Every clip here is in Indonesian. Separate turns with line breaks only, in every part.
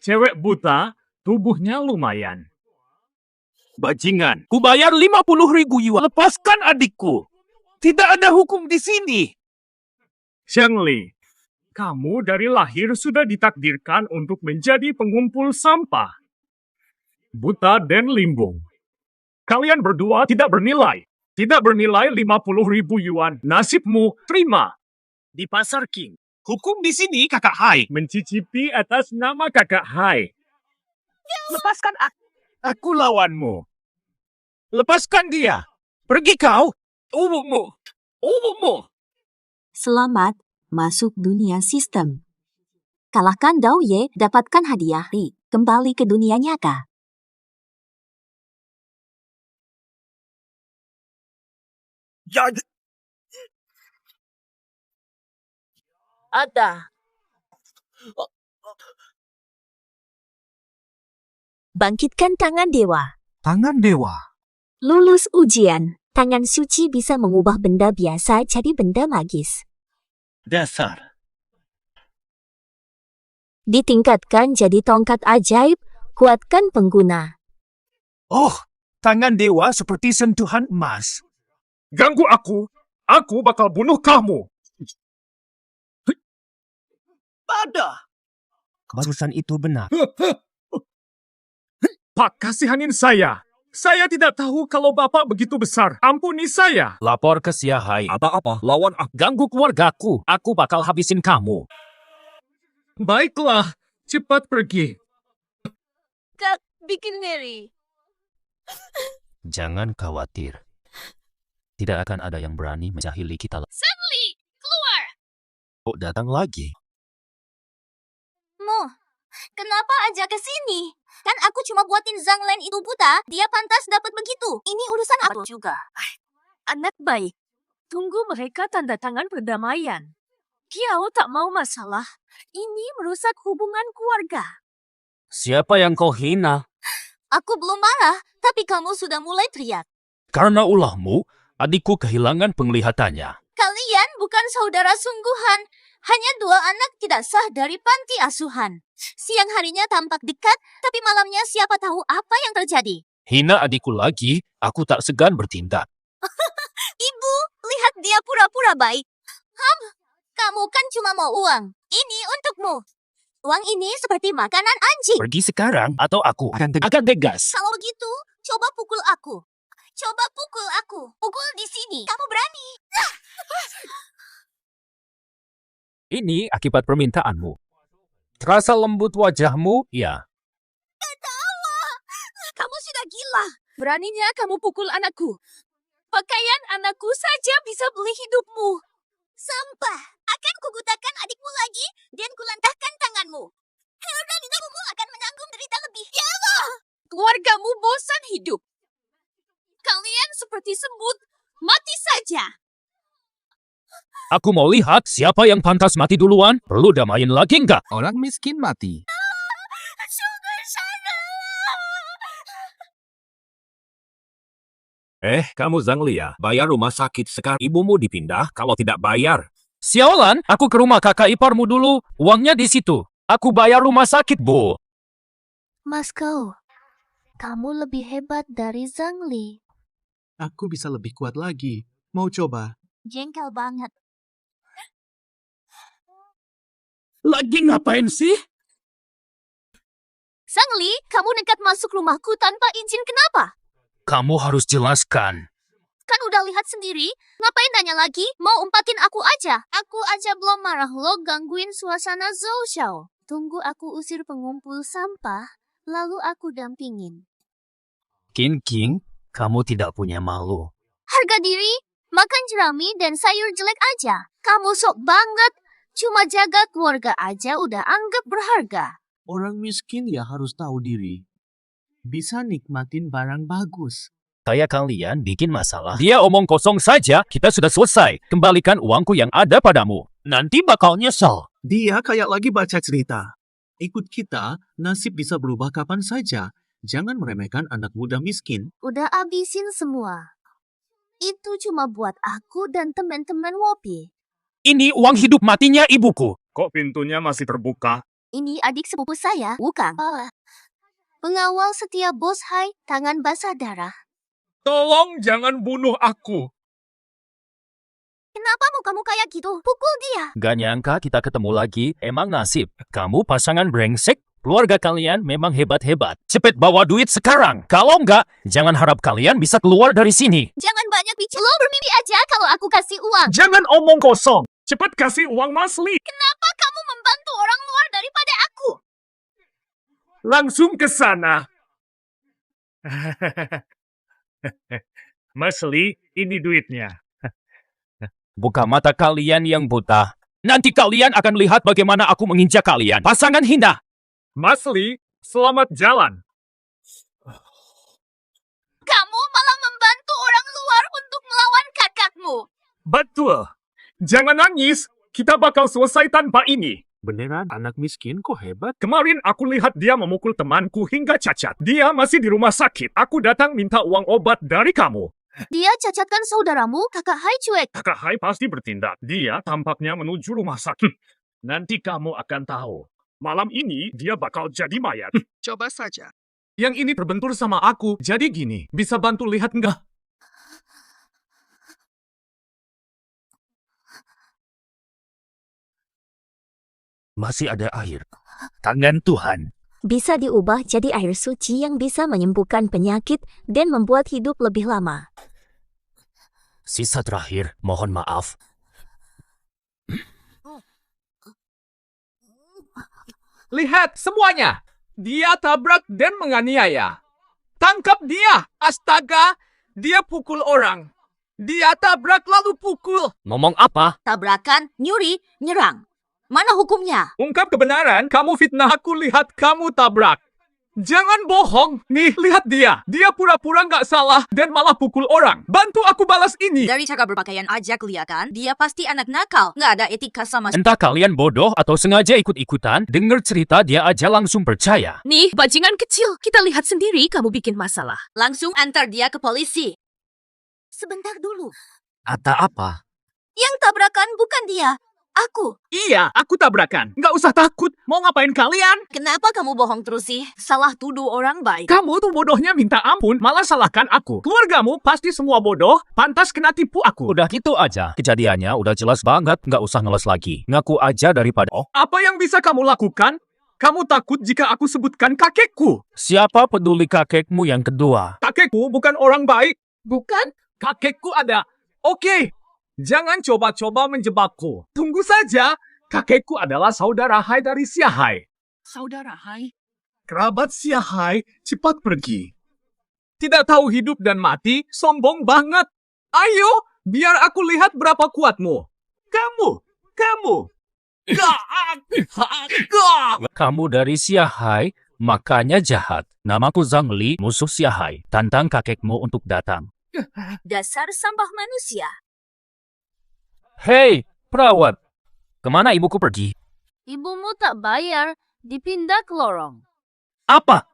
Cewek buta, tubuhnya lumayan.
Bajingan, kubayar 50.000 yuan. Lepaskan adikku. Tidak ada hukum di sini.
Zhengli, kamu dari lahir sudah ditakdirkan untuk menjadi pengumpul sampah. Buta dan limbung. Kalian berdua tidak bernilai. Tidak bernilai 50.000 yuan. Nasibmu, terima.
Di Pasar King, hukum di sini kakak Hai.
Mencicipi atas nama kakak Hai.
Lepaskan aku lawanmu. Lepaskan dia. Pergi kau. Umummu.
Selamat masuk dunia sistem. Kalahkan Dao Ye, dapatkan hadiah Ri. Kembali ke dunia nyata.
Ada.
Bangkitkan tangan dewa.
Tangan dewa.
Lulus ujian. Tangan suci bisa mengubah benda biasa jadi benda magis.
Dasar.
Ditingkatkan jadi tongkat ajaib, kuatkan pengguna.
Oh, tangan dewa seperti sentuhan emas.
Ganggu aku bakal bunuh kamu.
Pada. Barusan itu benar.
Pak, kasihanin saya. Saya tidak tahu kalau Bapak begitu besar. Ampuni saya.
Lapor ke Siahai. Apa-apa? Lawan aku. Ganggu keluargaku. Aku bakal habisin kamu.
Baiklah, cepat pergi.
Kak, bikin ngeri.
Jangan khawatir. Tidak akan ada yang berani menjahili kita.
Zhengli, keluar.
Kok datang lagi?
Mo, kenapa ajak ke sini? Kan aku cuma buatin Zhang Len itu buta, dia pantas dapat begitu. Ini urusan aku juga.
Anak baik. Tunggu mereka tanda tangan perdamaian. Kiao tak mau masalah. Ini merusak hubungan keluarga.
Siapa yang kau hina?
Aku belum marah, tapi kamu sudah mulai teriak.
Karena ulahmu, adikku kehilangan penglihatannya.
Kalian bukan saudara sungguhan. Hanya 2 anak tidak sah dari panti asuhan. Siang harinya tampak dekat, tapi malamnya siapa tahu apa yang terjadi.
Hina adikku lagi, aku tak segan bertindak.
Ibu, lihat dia pura-pura baik. Kamu kan cuma mau uang. Ini untukmu. Uang ini seperti makanan anjing.
Pergi sekarang atau aku akan tegas.
Kalau begitu, coba pukul aku. Coba pukul aku. Pukul di sini. Kamu berani.
Ini akibat permintaanmu. Terasa lembut wajahmu, ya.
Kamu sudah gila.
Beraninya kamu pukul anakku. Pakaian anakku saja bisa beli hidupmu.
Sampah. Akan kugutakan adikmu lagi dan kulantahkan tanganmu. Dan kamu akan menanggung derita lebih. Ya Allah.
Keluargamu bosan hidup. Kalian seperti semut, mati saja.
Aku mau lihat siapa yang pantas mati duluan. Perlu damain lagi enggak?
Orang miskin mati.
Sungguh sana.
Kamu Zhengli ya? Bayar rumah sakit sekarang. Ibumu dipindah kalau tidak bayar. Xiaolan, aku ke rumah kakak iparmu dulu. Uangnya di situ. Aku bayar rumah sakit, Bu.
Mas Kau, kamu lebih hebat dari Zhengli.
Aku bisa lebih kuat lagi. Mau coba?
Jengkel banget.
Lagi ngapain sih?
Zhengli, kamu nekat masuk rumahku tanpa izin, kenapa?
Kamu harus jelaskan.
Kan udah lihat sendiri, ngapain nanya lagi? Mau umpatin aku aja? Aku aja belum marah lo gangguin suasana Zhou. Tunggu aku usir pengumpul sampah, lalu aku dampingin.
King, kamu tidak punya malu.
Harga diri, makan jerami dan sayur jelek aja. Kamu sok banget, cuma jaga keluarga aja udah anggap berharga.
Orang miskin ya harus tahu diri. Bisa nikmatin barang bagus.
Kayak kalian bikin masalah. Dia omong kosong saja, kita sudah selesai. Kembalikan uangku yang ada padamu. Nanti bakal nyesel.
Dia kayak lagi baca cerita. Ikut kita, nasib bisa berubah kapan saja. Jangan meremehkan anak muda miskin.
Udah abisin semua. Itu cuma buat aku dan teman-teman Wopi.
Ini uang hidup matinya ibuku.
Kok pintunya masih terbuka?
Ini adik sepupu saya, Wukang. Pengawal setia bos Hai, tangan basah darah.
Tolong jangan bunuh aku.
Kenapa mukamu kayak gitu? Pukul dia.
Gak nyangka kita ketemu lagi, emang nasib. Kamu pasangan brengsek, keluarga kalian memang hebat-hebat. Cepet bawa duit sekarang. Kalau enggak, jangan harap kalian bisa keluar dari sini.
Jangan banyak bicara. Lo bermimpi aja kalau aku kasih uang.
Jangan omong kosong. Cepat kasih uang Mas Li.
Kenapa kamu membantu orang luar daripada aku?
Langsung ke sana. Mas Li, ini duitnya.
Buka mata kalian yang buta. Nanti kalian akan lihat bagaimana aku menginjak kalian. Pasangan hina.
Mas Li, selamat jalan.
Kamu malah membantu orang luar untuk melawan kakakmu.
Betul. Jangan nangis. Kita bakal selesai tanpa ini.
Beneran anak miskin kok hebat?
Kemarin aku lihat dia memukul temanku hingga cacat. Dia masih di rumah sakit. Aku datang minta uang obat dari kamu.
Dia cacatkan saudaramu, kakak Hai cuek.
Kakak Hai pasti bertindak. Dia tampaknya menuju rumah sakit. Nanti kamu akan tahu. Malam ini dia bakal jadi mayat.
Coba saja.
Yang ini terbentur sama aku. Jadi gini, bisa bantu lihat nggak?
Masih ada air. Tangan Tuhan.
Bisa diubah jadi air suci yang bisa menyembuhkan penyakit dan membuat hidup lebih lama.
Sisa terakhir, mohon maaf.
Lihat semuanya. Dia tabrak dan menganiaya. Tangkap dia. Astaga, dia pukul orang. Dia tabrak lalu pukul.
Ngomong apa?
Tabrakan, nyuri, nyerang. Mana hukumnya?
Ungkap kebenaran, kamu fitnah aku, lihat kamu tabrak. Jangan bohong. Nih, lihat dia. Dia pura-pura nggak salah dan malah pukul orang. Bantu aku balas ini.
Dari cara berpakaian aja kelihatan, dia pasti anak nakal. Nggak ada etika sama sekali.
Entah kalian bodoh atau sengaja ikut-ikutan, denger cerita dia aja langsung percaya.
Nih, bajingan kecil. Kita lihat sendiri kamu bikin masalah.
Langsung antar dia ke polisi.
Sebentar dulu.
Kata apa?
Yang tabrakan bukan dia. Aku.
Iya, aku tabrakan. Nggak usah takut. Mau ngapain kalian?
Kenapa kamu bohong terus sih? Salah tuduh orang baik.
Kamu tuh bodohnya minta ampun, malah salahkan aku. Keluargamu pasti semua bodoh, pantas kena tipu aku.
Udah gitu aja. Kejadiannya udah jelas banget, nggak usah ngeles lagi. Ngaku aja daripada... Oh,
Apa yang bisa kamu lakukan? Kamu takut jika aku sebutkan kakekku.
siapa peduli kakekmu yang kedua?
Kakekku bukan orang baik.
Bukan?
Kakekku ada. Oke, jangan coba-coba menjebakku. Tunggu saja. Kakekku adalah saudara Hai dari Siahai.
Saudara Hai.
Kerabat Siahai cepat pergi. Tidak tahu hidup dan mati, sombong banget. Ayo, biar aku lihat berapa kuatmu. Kamu.
Kamu dari Siahai, makanya jahat. Namaku Zhang Li, musuh Siahai. Tantang kakekmu untuk datang.
Dasar sampah manusia.
Hei, perawat. Kemana ibuku pergi?
Ibumu tak bayar, dipindah ke lorong.
Apa?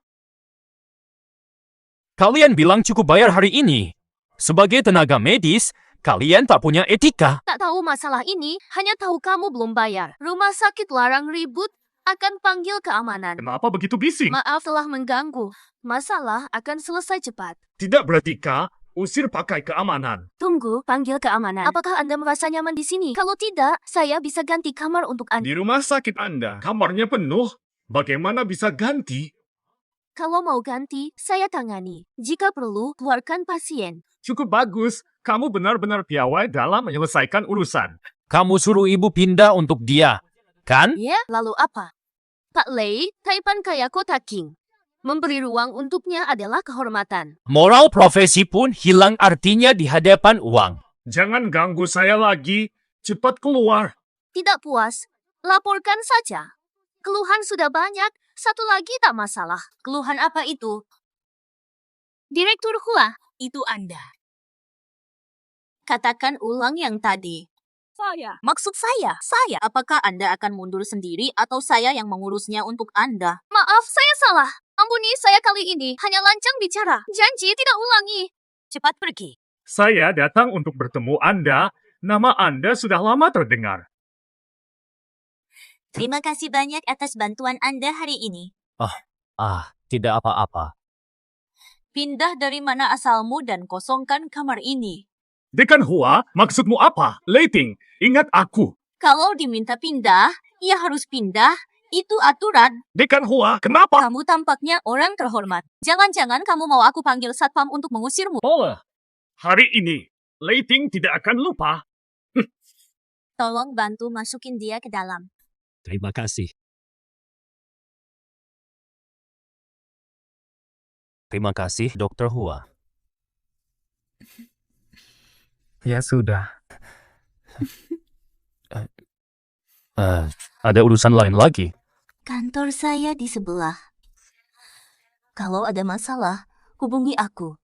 Kalian bilang cukup bayar hari ini. Sebagai tenaga medis, kalian tak punya etika.
Tak tahu masalah ini, hanya tahu kamu belum bayar. Rumah sakit larang ribut, akan panggil keamanan.
Kenapa begitu bising?
Maaf telah mengganggu. Masalah akan selesai cepat.
Tidak beretika, usir pakai keamanan.
Tunggu, panggil keamanan. Apakah Anda merasa nyaman di sini? Kalau tidak, saya bisa ganti kamar untuk Anda.
Di rumah sakit Anda, kamarnya penuh. Bagaimana bisa ganti?
Kalau mau ganti, saya tangani. Jika perlu, keluarkan pasien.
Cukup bagus. Kamu benar-benar piawai dalam menyelesaikan urusan.
Kamu suruh ibu pindah untuk dia, kan?
Ya, lalu apa? Pak Lei, Taipan kaya kota King. Memberi ruang untuknya adalah kehormatan.
Moral profesi pun hilang artinya di hadapan uang.
Jangan ganggu saya lagi. Cepat keluar.
Tidak puas? Laporkan saja. Keluhan sudah banyak, satu lagi tak masalah.
Keluhan apa itu?
Direktur Hua,
Itu Anda. Katakan ulang yang tadi.
Saya.
Maksud saya. Apakah Anda akan mundur sendiri atau saya yang mengurusnya untuk Anda?
maaf saya salah. Ampuni saya kali ini, hanya lancang bicara. Janji tidak ulangi.
Cepat pergi.
Saya datang untuk bertemu Anda. Nama Anda sudah lama terdengar.
Terima kasih banyak atas bantuan Anda hari ini.
Tidak apa-apa.
Pindah dari mana asalmu dan kosongkan kamar ini.
Dekan Hua, maksudmu apa? Leiting, ingat aku.
Kalau diminta pindah, ia harus pindah. Itu aturan.
Dekan Hua, kenapa?
Kamu tampaknya orang terhormat. Jangan-jangan kamu mau aku panggil satpam untuk mengusirmu.
Boleh. Hari ini, Leiting tidak akan lupa.
Tolong bantu masukin dia ke dalam.
Terima kasih. Terima kasih, Dr. Hua.
Ya sudah.
Ada urusan lain lagi.
Kantor saya di sebelah. Kalau ada masalah, hubungi aku.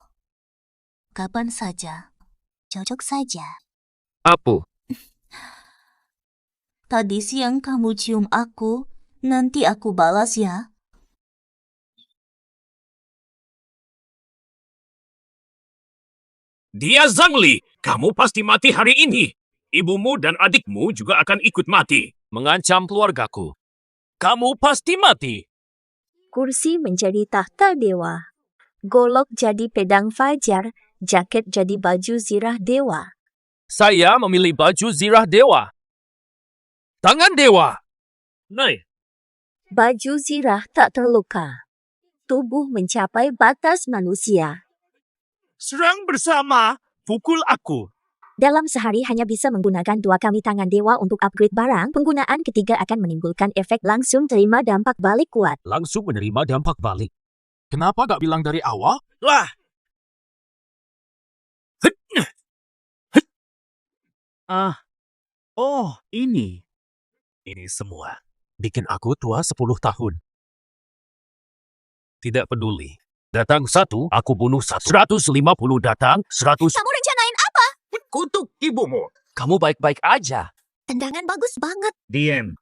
Kapan saja.
Cocok saja.
Apa?
Tadi siang kamu cium aku, nanti aku balas ya.
Dia Zhang Li, kamu pasti mati hari ini. Ibumu dan adikmu juga akan ikut mati.
Mengancam keluargaku. Kamu pasti mati.
Kursi menjadi tahta dewa. Golok jadi pedang fajar, jaket jadi baju zirah dewa.
Saya memilih baju zirah dewa. Tangan dewa.
Nay,
Baju zirah tak terluka. Tubuh mencapai batas manusia.
serang bersama, pukul aku.
Dalam sehari hanya bisa menggunakan 2 kali tangan dewa untuk upgrade barang. Penggunaan ketiga akan menimbulkan efek langsung terima dampak balik kuat.
Langsung menerima dampak balik. Kenapa gak bilang dari awal?
Lah. Ini.
Ini semua bikin aku tua 10 tahun. Tidak peduli. Datang 1, aku bunuh 1. 150 datang, 100.
Kamu rencanain apa?
Kutuk ibumu.
Kamu baik-baik aja.
Tendangan bagus banget.
Diem.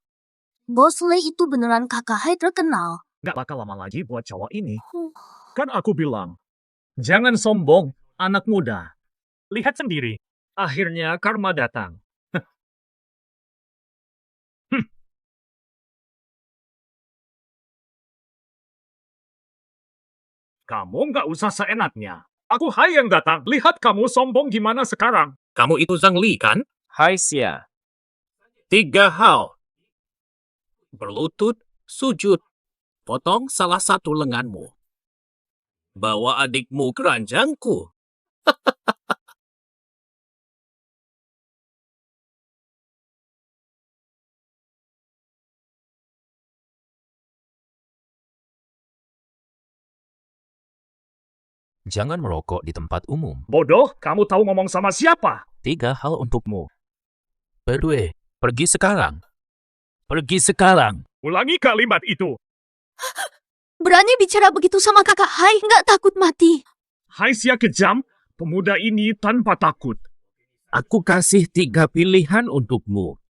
Bos Lee itu beneran kakak Hai terkenal.
Gak bakal lama lagi buat cowok ini. Kan aku bilang, jangan sombong, anak muda. Lihat sendiri. Akhirnya karma datang. Kamu nggak usah seenaknya. Aku Hai yang datang. Lihat kamu sombong gimana sekarang. Kamu itu Zhang Li, kan?
Hai Xia.
3 hal. Berlutut, sujud. Potong salah satu lenganmu. Bawa adikmu ke ranjangku.
Jangan merokok di tempat umum.
Bodoh, kamu tahu ngomong sama siapa?
3 hal untukmu. Berdua, pergi sekarang. Pergi sekarang.
Ulangi kalimat itu.
Berani bicara begitu sama kakak Hai, nggak takut mati.
Hai Xia kejam, pemuda ini tanpa takut.
Aku kasih 3 pilihan untukmu.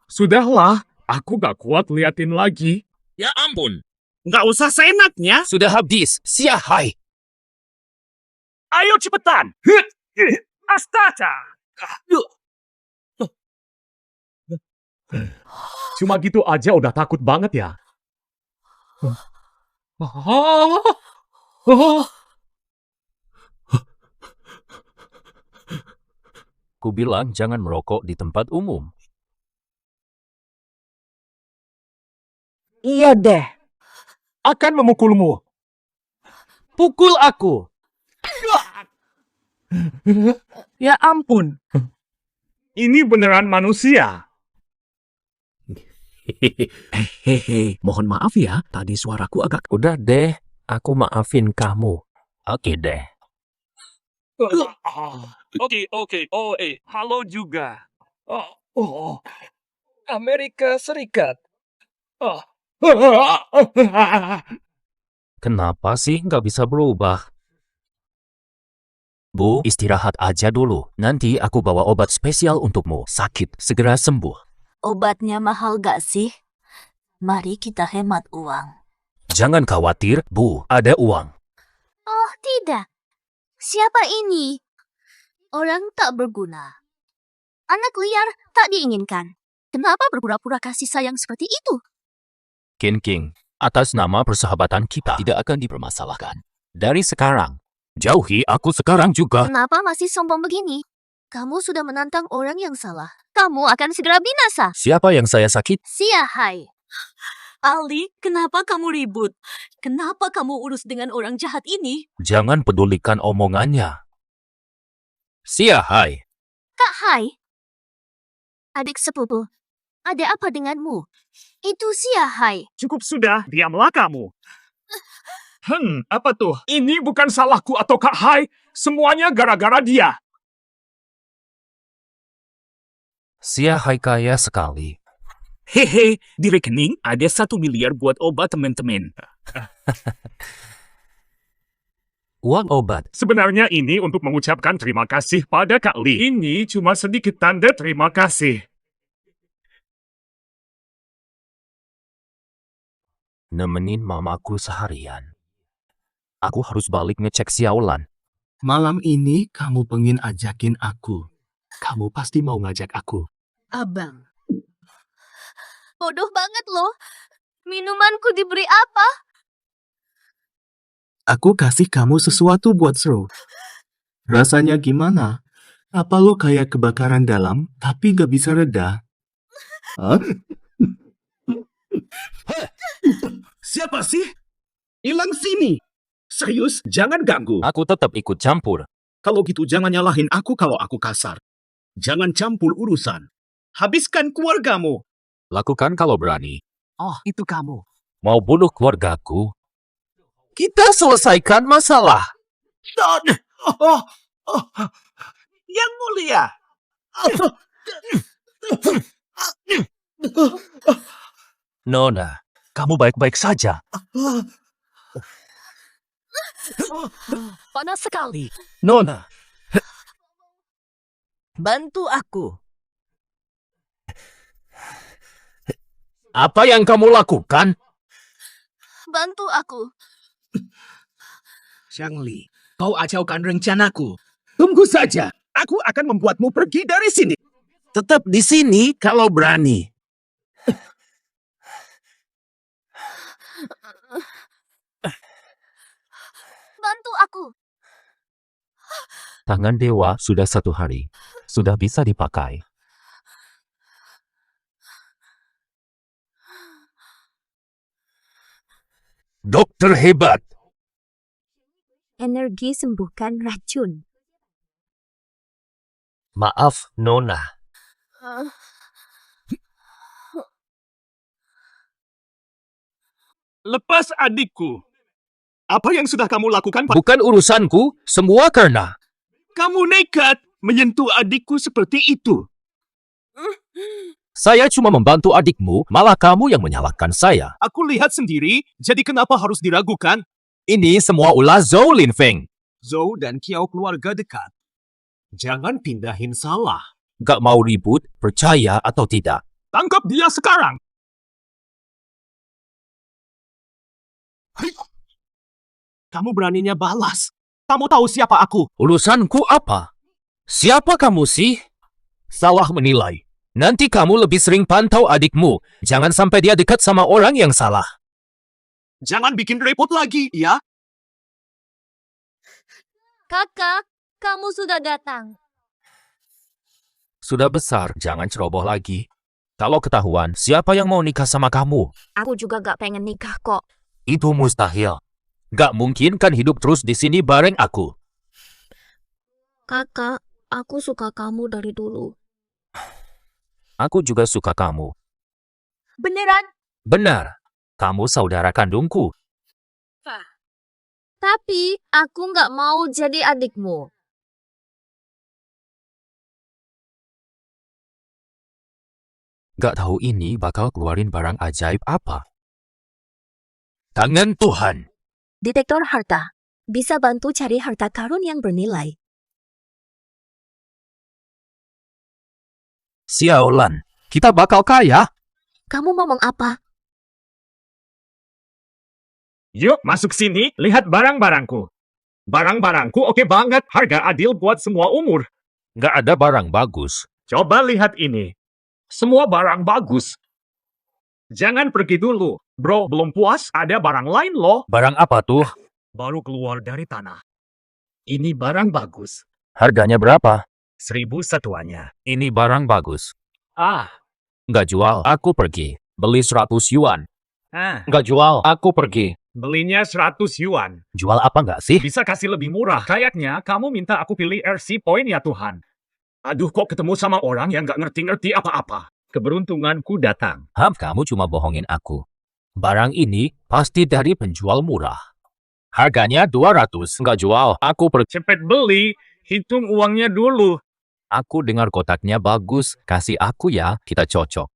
Sudahlah, aku gak kuat liatin lagi.
Ya ampun.
Nggak usah seenaknya.
Sudah habis. Xia Hai.
Ayo cepetan. Astaga. Cuma gitu aja udah takut banget ya.
Ku bilang jangan merokok di tempat umum.
Iya deh. Akan memukulmu. Pukul aku.
Ya ampun.
Ini beneran manusia.
Hehehe, mohon maaf ya, tadi suaraku agak...
Udah deh, aku maafin kamu. Oke deh.
Oke. Halo juga.
Amerika Serikat.
Kenapa sih nggak bisa berubah? Bu, istirahat aja dulu. Nanti aku bawa obat spesial untukmu. Sakit, segera sembuh.
Obatnya mahal gak sih? Mari kita hemat uang.
Jangan khawatir, Bu. Ada uang.
Oh, tidak. Siapa ini? orang tak berguna. Anak liar tak diinginkan. Kenapa berpura-pura kasih sayang seperti itu?
King, atas nama persahabatan kita tidak akan dipermasalahkan. Dari sekarang, jauhi aku sekarang juga.
Kenapa masih sombong begini? Kamu sudah menantang orang yang salah. Kamu akan segera binasa.
Siapa yang saya sakit?
Siahai.
Ali, kenapa kamu ribut? Kenapa kamu urus dengan orang jahat ini?
Jangan pedulikan omongannya. Siahai.
Kak Hai. Adik sepupu, ada apa denganmu? Itu Siahai.
Cukup sudah, diamlah kamu. Apa tuh? Ini bukan salahku atau Kak Hai. Semuanya gara-gara dia.
Siahai kaya sekali.
Hehe, di rekening ada 1 miliar buat obat teman-teman.
Uang obat.
Sebenarnya ini untuk mengucapkan terima kasih pada Kak Lee. Ini cuma sedikit tanda terima kasih.
Nemenin mamaku seharian. Aku harus balik ngecek Xiaolan.
Malam ini kamu pengen ajakin aku. Kamu pasti mau ngajak aku.
Abang.
Bodoh banget loh. Minumanku diberi apa?
Aku kasih kamu sesuatu buat seru. Rasanya gimana? Apa lo kayak kebakaran dalam, tapi gak bisa reda? Hah?
Siapa sih? Hilang sini. Serius, jangan ganggu.
Aku tetap ikut campur.
Kalau gitu jangan nyalahin aku kalau aku kasar. Jangan campur urusan. Habiskan keluargamu.
Lakukan kalau berani.
Oh, itu kamu.
Mau bunuh keluargaku? Kita selesaikan masalah.
Yang mulia.
Nona, kamu baik-baik saja.
Panas sekali.
Nona,
Bantu aku.
apa yang kamu lakukan?
Bantu aku.
Xiang Li, kau acaukan rencanaku. Tunggu saja. Aku akan membuatmu pergi dari sini. Tetap di sini kalau berani.
Bantu aku.
Tangan dewa sudah 1 hari. Sudah bisa dipakai. Dokter hebat.
Energi sembuhkan racun.
Maaf, Nona.
Lepas adikku. Apa yang sudah kamu lakukan?
Bukan urusanku, semua karena
Kamu nekat menyentuh adikku seperti itu.
saya cuma membantu adikmu, malah kamu yang menyalahkan saya.
Aku lihat sendiri, jadi kenapa harus diragukan?
Ini semua ulah Zhou Linfeng.
Zhou dan Kiao keluarga dekat. Jangan pindahin salah.
Gak mau ribut, percaya atau tidak.
Tangkap dia sekarang.
Kamu beraninya balas. Kamu tahu siapa aku?
Urusanku apa? Siapa kamu sih? Salah menilai. Nanti kamu lebih sering pantau adikmu. Jangan sampai dia dekat sama orang yang salah.
Jangan bikin repot lagi, ya?
Kakak, kamu sudah datang.
Sudah besar, jangan ceroboh lagi. Kalau ketahuan, siapa yang mau nikah sama kamu?
Aku juga gak pengen nikah kok.
Itu mustahil. Gak mungkin kan hidup terus di sini bareng aku.
Kakak, aku suka kamu dari dulu.
Aku juga suka kamu.
Beneran?
Benar, kamu saudara kandungku.
Tapi aku gak mau jadi adikmu.
Gak tahu ini bakal keluarin barang ajaib apa. Tangan Tuhan.
Detektor harta. Bisa bantu cari harta karun yang bernilai.
Xiaolan, kita bakal kaya.
Kamu ngomong apa?
Yuk, masuk sini, lihat barang-barangku. Barang-barangku oke banget, harga adil buat semua umur.
Nggak ada barang bagus.
Coba lihat ini. Semua barang bagus. Jangan pergi dulu. Bro, belum puas, ada barang lain loh.
Barang apa tuh?
Baru keluar dari tanah. Ini barang bagus.
Harganya berapa?
1.000 satuannya.
Ini barang bagus.
Ah,
Nggak jual, aku pergi. Beli 100 yuan. Nggak jual, aku pergi.
belinya 100 yuan.
Jual apa nggak sih?
Bisa kasih lebih murah. Kayaknya kamu minta aku pilih RC Point ya Tuhan. Aduh, kok ketemu sama orang yang nggak ngerti-ngerti apa-apa. Keberuntunganku datang.
Kamu cuma bohongin aku. Barang ini pasti dari penjual murah. Harganya 200. Nggak jual, aku pergi.
Cepet beli, hitung uangnya dulu.
Aku dengar kotaknya bagus. Kasih aku ya, kita cocok.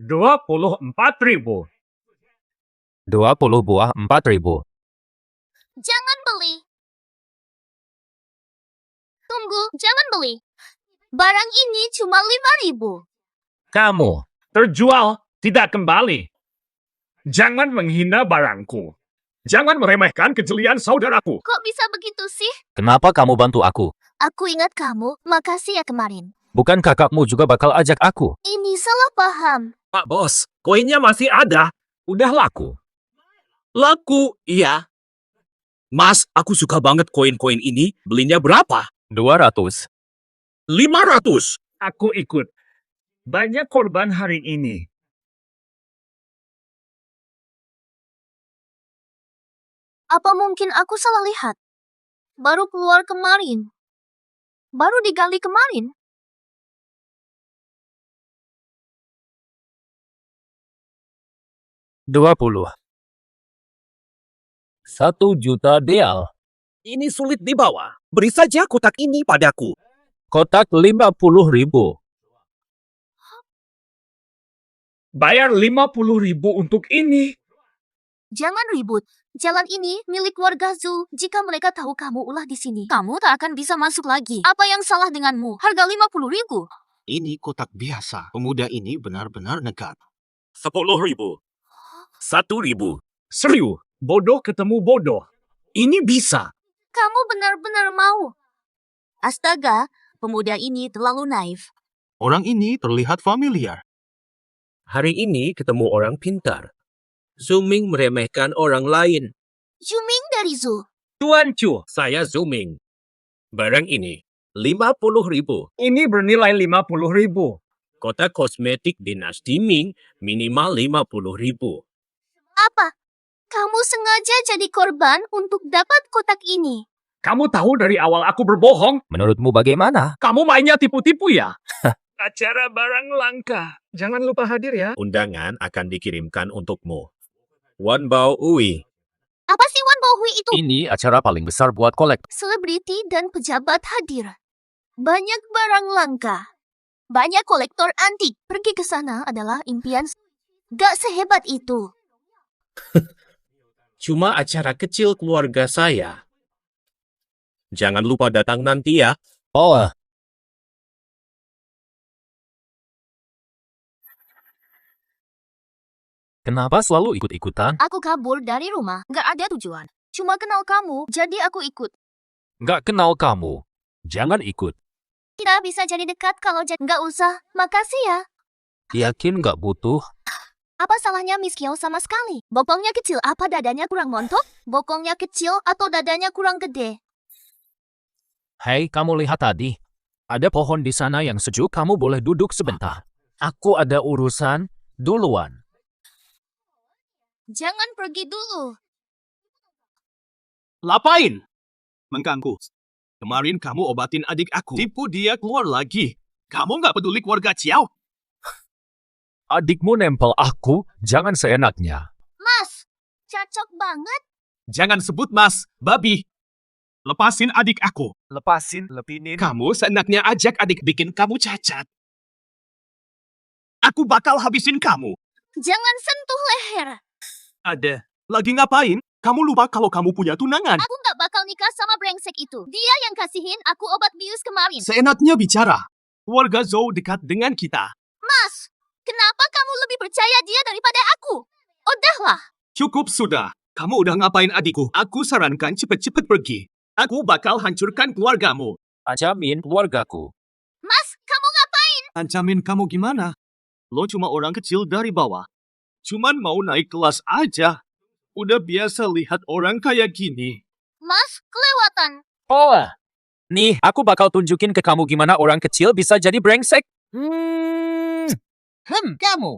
24.000.
20 buah 4.000.
Jangan beli. Tunggu, jangan beli. Barang ini cuma 5.000.
Kamu,
Terjual, tidak kembali. Jangan menghina barangku. Jangan meremehkan kejelian saudaraku.
Kok bisa begitu sih?
kenapa kamu bantu aku?
Aku ingat kamu, makasih ya kemarin.
Bukan kakakmu juga bakal ajak aku?
Ini salah paham.
Pak Bos, koinnya masih ada.
Udah laku.
Laku, iya. Mas, aku suka banget koin-koin ini. Belinya berapa?
200.
500.
Aku ikut. Banyak korban hari ini.
Apa mungkin aku salah lihat? Baru keluar kemarin. Baru digali kemarin.
$20. 1 juta real.
Ini sulit dibawa. Beri saja kotak ini padaku.
Kotak 50.000.
Bayar 50.000 untuk ini.
Jangan ribut. Jalan ini milik warga Zul. Jika mereka tahu kamu ulah di sini, kamu tak akan bisa masuk lagi. Apa yang salah denganmu? Harga 50.000.
Ini kotak biasa. Pemuda ini benar-benar nekat.
10.000. 1.000.
Serius, bodoh ketemu bodoh. Ini bisa.
Kamu benar-benar mau. Astaga, pemuda ini terlalu naif.
Orang ini terlihat familiar.
Hari ini ketemu orang pintar. Zooming meremehkan orang lain.
Juming dari Zul.
Tuan Chu,
Saya zooming. Barang ini 50.000.
ini bernilai 50.000.
Kotak kosmetik dinasti Ming minimal 50.000.
Apa? Kamu sengaja jadi korban untuk dapat kotak ini.
Kamu tahu dari awal aku berbohong?
Menurutmu bagaimana?
Kamu mainnya tipu-tipu ya? Acara barang langka. Jangan lupa hadir ya.
Undangan akan dikirimkan untukmu. Wan Bao Ui.
Apa sih Wan Bohui itu?
Ini acara paling besar buat kolektor.
Selebriti dan pejabat hadir. Banyak barang langka. Banyak kolektor antik. Pergi ke sana adalah impian. Gak sehebat itu.
Cuma acara kecil keluarga saya. Jangan lupa datang nanti ya.
Oh, kenapa selalu ikut-ikutan?
Aku kabur dari rumah. Gak ada tujuan. Cuma kenal kamu, jadi aku ikut.
Nggak kenal kamu. Jangan ikut.
Tidak bisa jadi dekat kalau jadi gak usah. Makasih ya.
Yakin nggak butuh?
Apa salahnya Miss Kiao sama sekali? Bokongnya kecil, apa dadanya kurang montok? Bokongnya kecil atau dadanya kurang gede?
Hei, kamu lihat tadi. Ada pohon di sana yang sejuk, kamu boleh duduk sebentar. Aku ada urusan duluan.
Jangan pergi dulu.
Lapain? Mengganggu. Kemarin kamu obatin adik aku. Tipu dia keluar lagi. Kamu nggak peduli keluarga Ciao?
Adikmu nempel aku, jangan seenaknya.
Mas, cocok banget.
Jangan sebut mas, babi. Lepasin adik aku.
Lepinin.
Kamu seenaknya ajak adik bikin kamu cacat. Aku bakal habisin kamu.
Jangan sentuh leher.
Ada. Lagi ngapain? Kamu lupa kalau kamu punya tunangan.
Aku nggak bakal nikah sama brengsek itu. Dia yang kasihin aku obat bius kemarin.
Seenaknya bicara. Keluarga Zhou dekat dengan kita.
Mas, kenapa kamu lebih percaya dia daripada aku? Udahlah.
Cukup sudah. Kamu udah ngapain adikku? Aku sarankan cepet-cepet pergi. Aku bakal hancurkan keluargamu.
Ancamin keluargaku.
Mas, kamu ngapain?
Ancamin kamu gimana? Lo cuma orang kecil dari bawah. Cuman mau naik kelas aja. Udah biasa lihat orang kayak gini.
Mas, kelewatan.
Oh, nih, aku bakal tunjukin ke kamu gimana orang kecil bisa jadi brengsek. Kamu.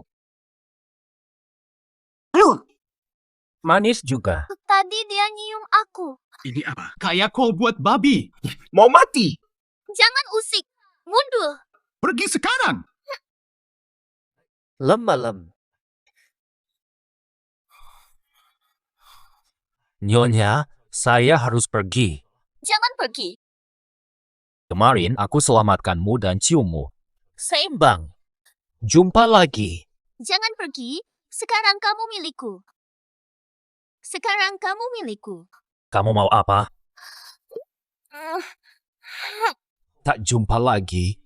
Manis juga.
Tadi dia nyium aku.
Ini apa? Kayak kol buat babi. Mau mati.
Jangan usik. Mundur.
Pergi sekarang.
Lem. Nyonya, saya harus pergi.
Jangan pergi.
Kemarin aku selamatkanmu dan ciummu. Seimbang. Jumpa lagi.
Jangan pergi. Sekarang kamu milikku. Sekarang kamu milikku.
Kamu mau apa? Tak jumpa lagi.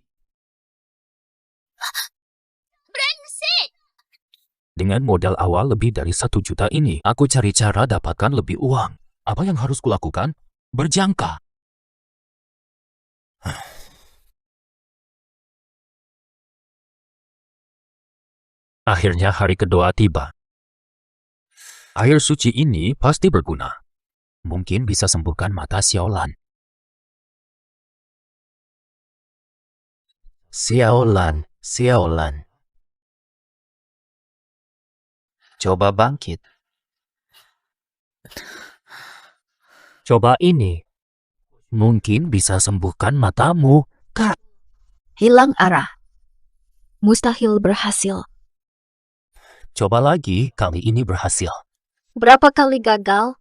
Brengsek!
Dengan modal awal lebih dari 1 juta ini, aku cari cara dapatkan lebih uang. Apa yang harus kulakukan? Berjangka. Akhirnya hari kedua tiba. Air suci ini pasti berguna. Mungkin bisa sembuhkan mata Xiaolan. Xiaolan. Coba bangkit. Coba ini. Mungkin bisa sembuhkan matamu, Kak.
Hilang arah. Mustahil berhasil.
Coba lagi, kali ini berhasil.
Berapa kali gagal?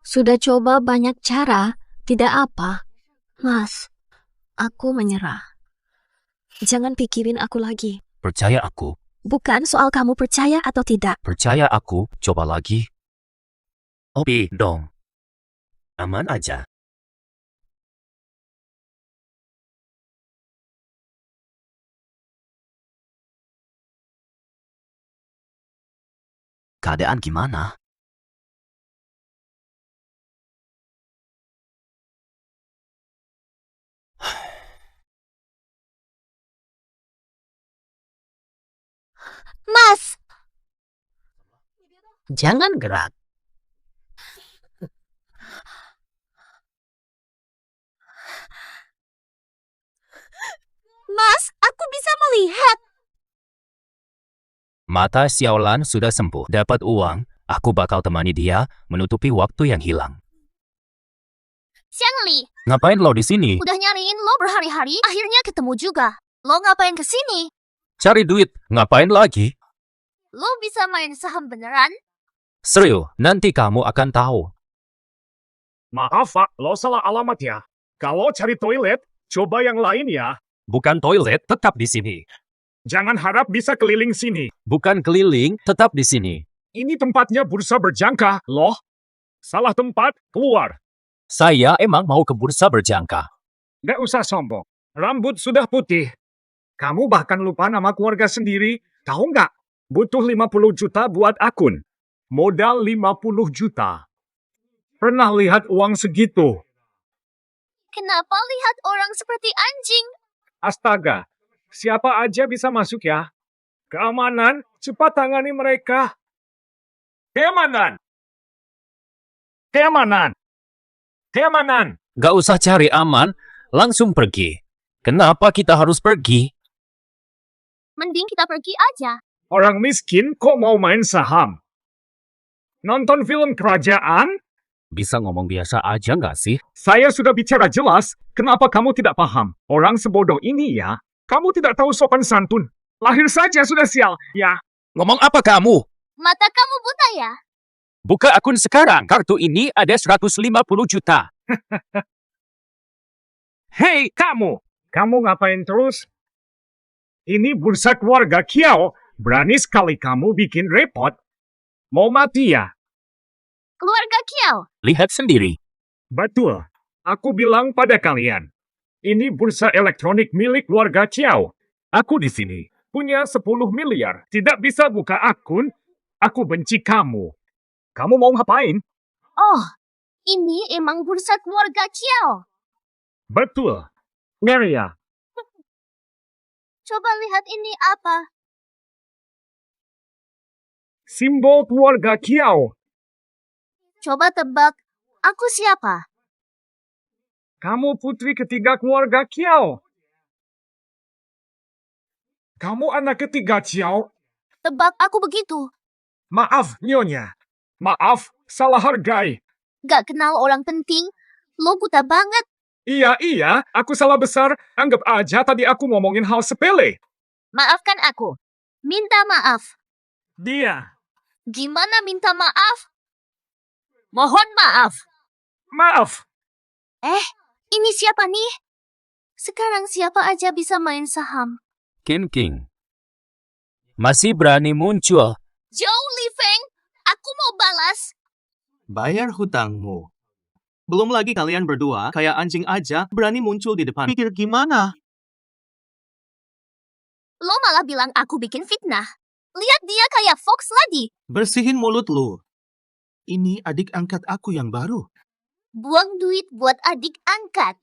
Sudah coba banyak cara, tidak apa. Mas, aku menyerah. Jangan pikirin aku lagi.
Percaya aku.
Bukan soal kamu percaya atau tidak.
Percaya aku, coba lagi. Opi dong. Aman aja. Keadaan gimana?
Mas!
Jangan gerak.
Mas, aku bisa melihat.
Mata Xiaolan sudah sembuh. Dapat uang, aku bakal temani dia menutupi waktu yang hilang.
Xiang Li,
Ngapain lo di sini?
udah nyariin lo berhari-hari, akhirnya ketemu juga. Lo ngapain kesini?
Cari duit. Ngapain lagi?
Lo bisa main saham beneran?
Serius, nanti kamu akan tahu.
Maaf, Pak. Lo salah alamat ya. Kalau cari toilet, coba yang lain ya.
Bukan toilet, tetap di sini.
Jangan harap bisa keliling sini.
Bukan keliling, tetap di sini.
Ini tempatnya bursa berjangka, loh. Salah tempat, keluar.
Saya emang mau ke bursa berjangka.
Nggak usah sombong. Rambut sudah putih. Kamu bahkan lupa nama keluarga sendiri. Tahu nggak? Butuh 50 juta buat akun. Modal 50 juta. Pernah lihat uang segitu?
Kenapa lihat orang seperti anjing?
Astaga, siapa aja bisa masuk ya? Keamanan, cepat tangani mereka. Keamanan! Keamanan! Keamanan!
Gak usah cari aman, langsung pergi. Kenapa kita harus pergi?
Mending kita pergi aja.
Orang miskin kok mau main saham? Nonton film kerajaan?
Bisa ngomong biasa aja nggak sih?
Saya sudah bicara jelas, kenapa kamu tidak paham? Orang sebodoh ini ya, kamu tidak tahu sopan santun. Lahir saja sudah sial, ya.
Ngomong apa kamu?
Mata kamu buta ya?
Buka akun sekarang. Kartu ini ada 150 juta.
Hei, kamu! Kamu ngapain terus? Ini bursa keluarga Kiao. Berani sekali kamu bikin repot. Mau mati ya?
Keluarga Kiao.
Lihat sendiri.
Betul. Aku bilang pada kalian. Ini bursa elektronik milik keluarga Kiao. Aku di sini punya 10 miliar. Tidak bisa buka akun. Aku benci kamu. Kamu mau ngapain?
Oh, ini emang bursa keluarga Kiao.
Betul. Maria,
Coba lihat ini apa?
simbol keluarga Kiao.
Coba tebak, aku siapa?
Kamu putri ketiga keluarga Kiao. Kamu anak ketiga Kiao.
Tebak aku begitu.
Maaf, Nyonya. Maaf, salah hargai.
Gak kenal orang penting. Lo buta banget.
Iya, aku salah besar. Anggap aja tadi aku ngomongin hal sepele.
Maafkan aku. Minta maaf.
Dia.
Gimana minta maaf? Mohon maaf.
Maaf.
Ini siapa nih? Sekarang siapa aja bisa main saham.
King. Masih berani muncul.
Zhou Lifeng, aku mau balas.
Bayar hutangmu. Belum lagi kalian berdua kayak anjing aja berani muncul di depan. Pikir gimana?
Lo malah bilang aku bikin fitnah. Lihat dia kayak Fox lagi.
Bersihin mulut lu. Ini adik angkat aku yang baru.
Buang duit buat adik angkat.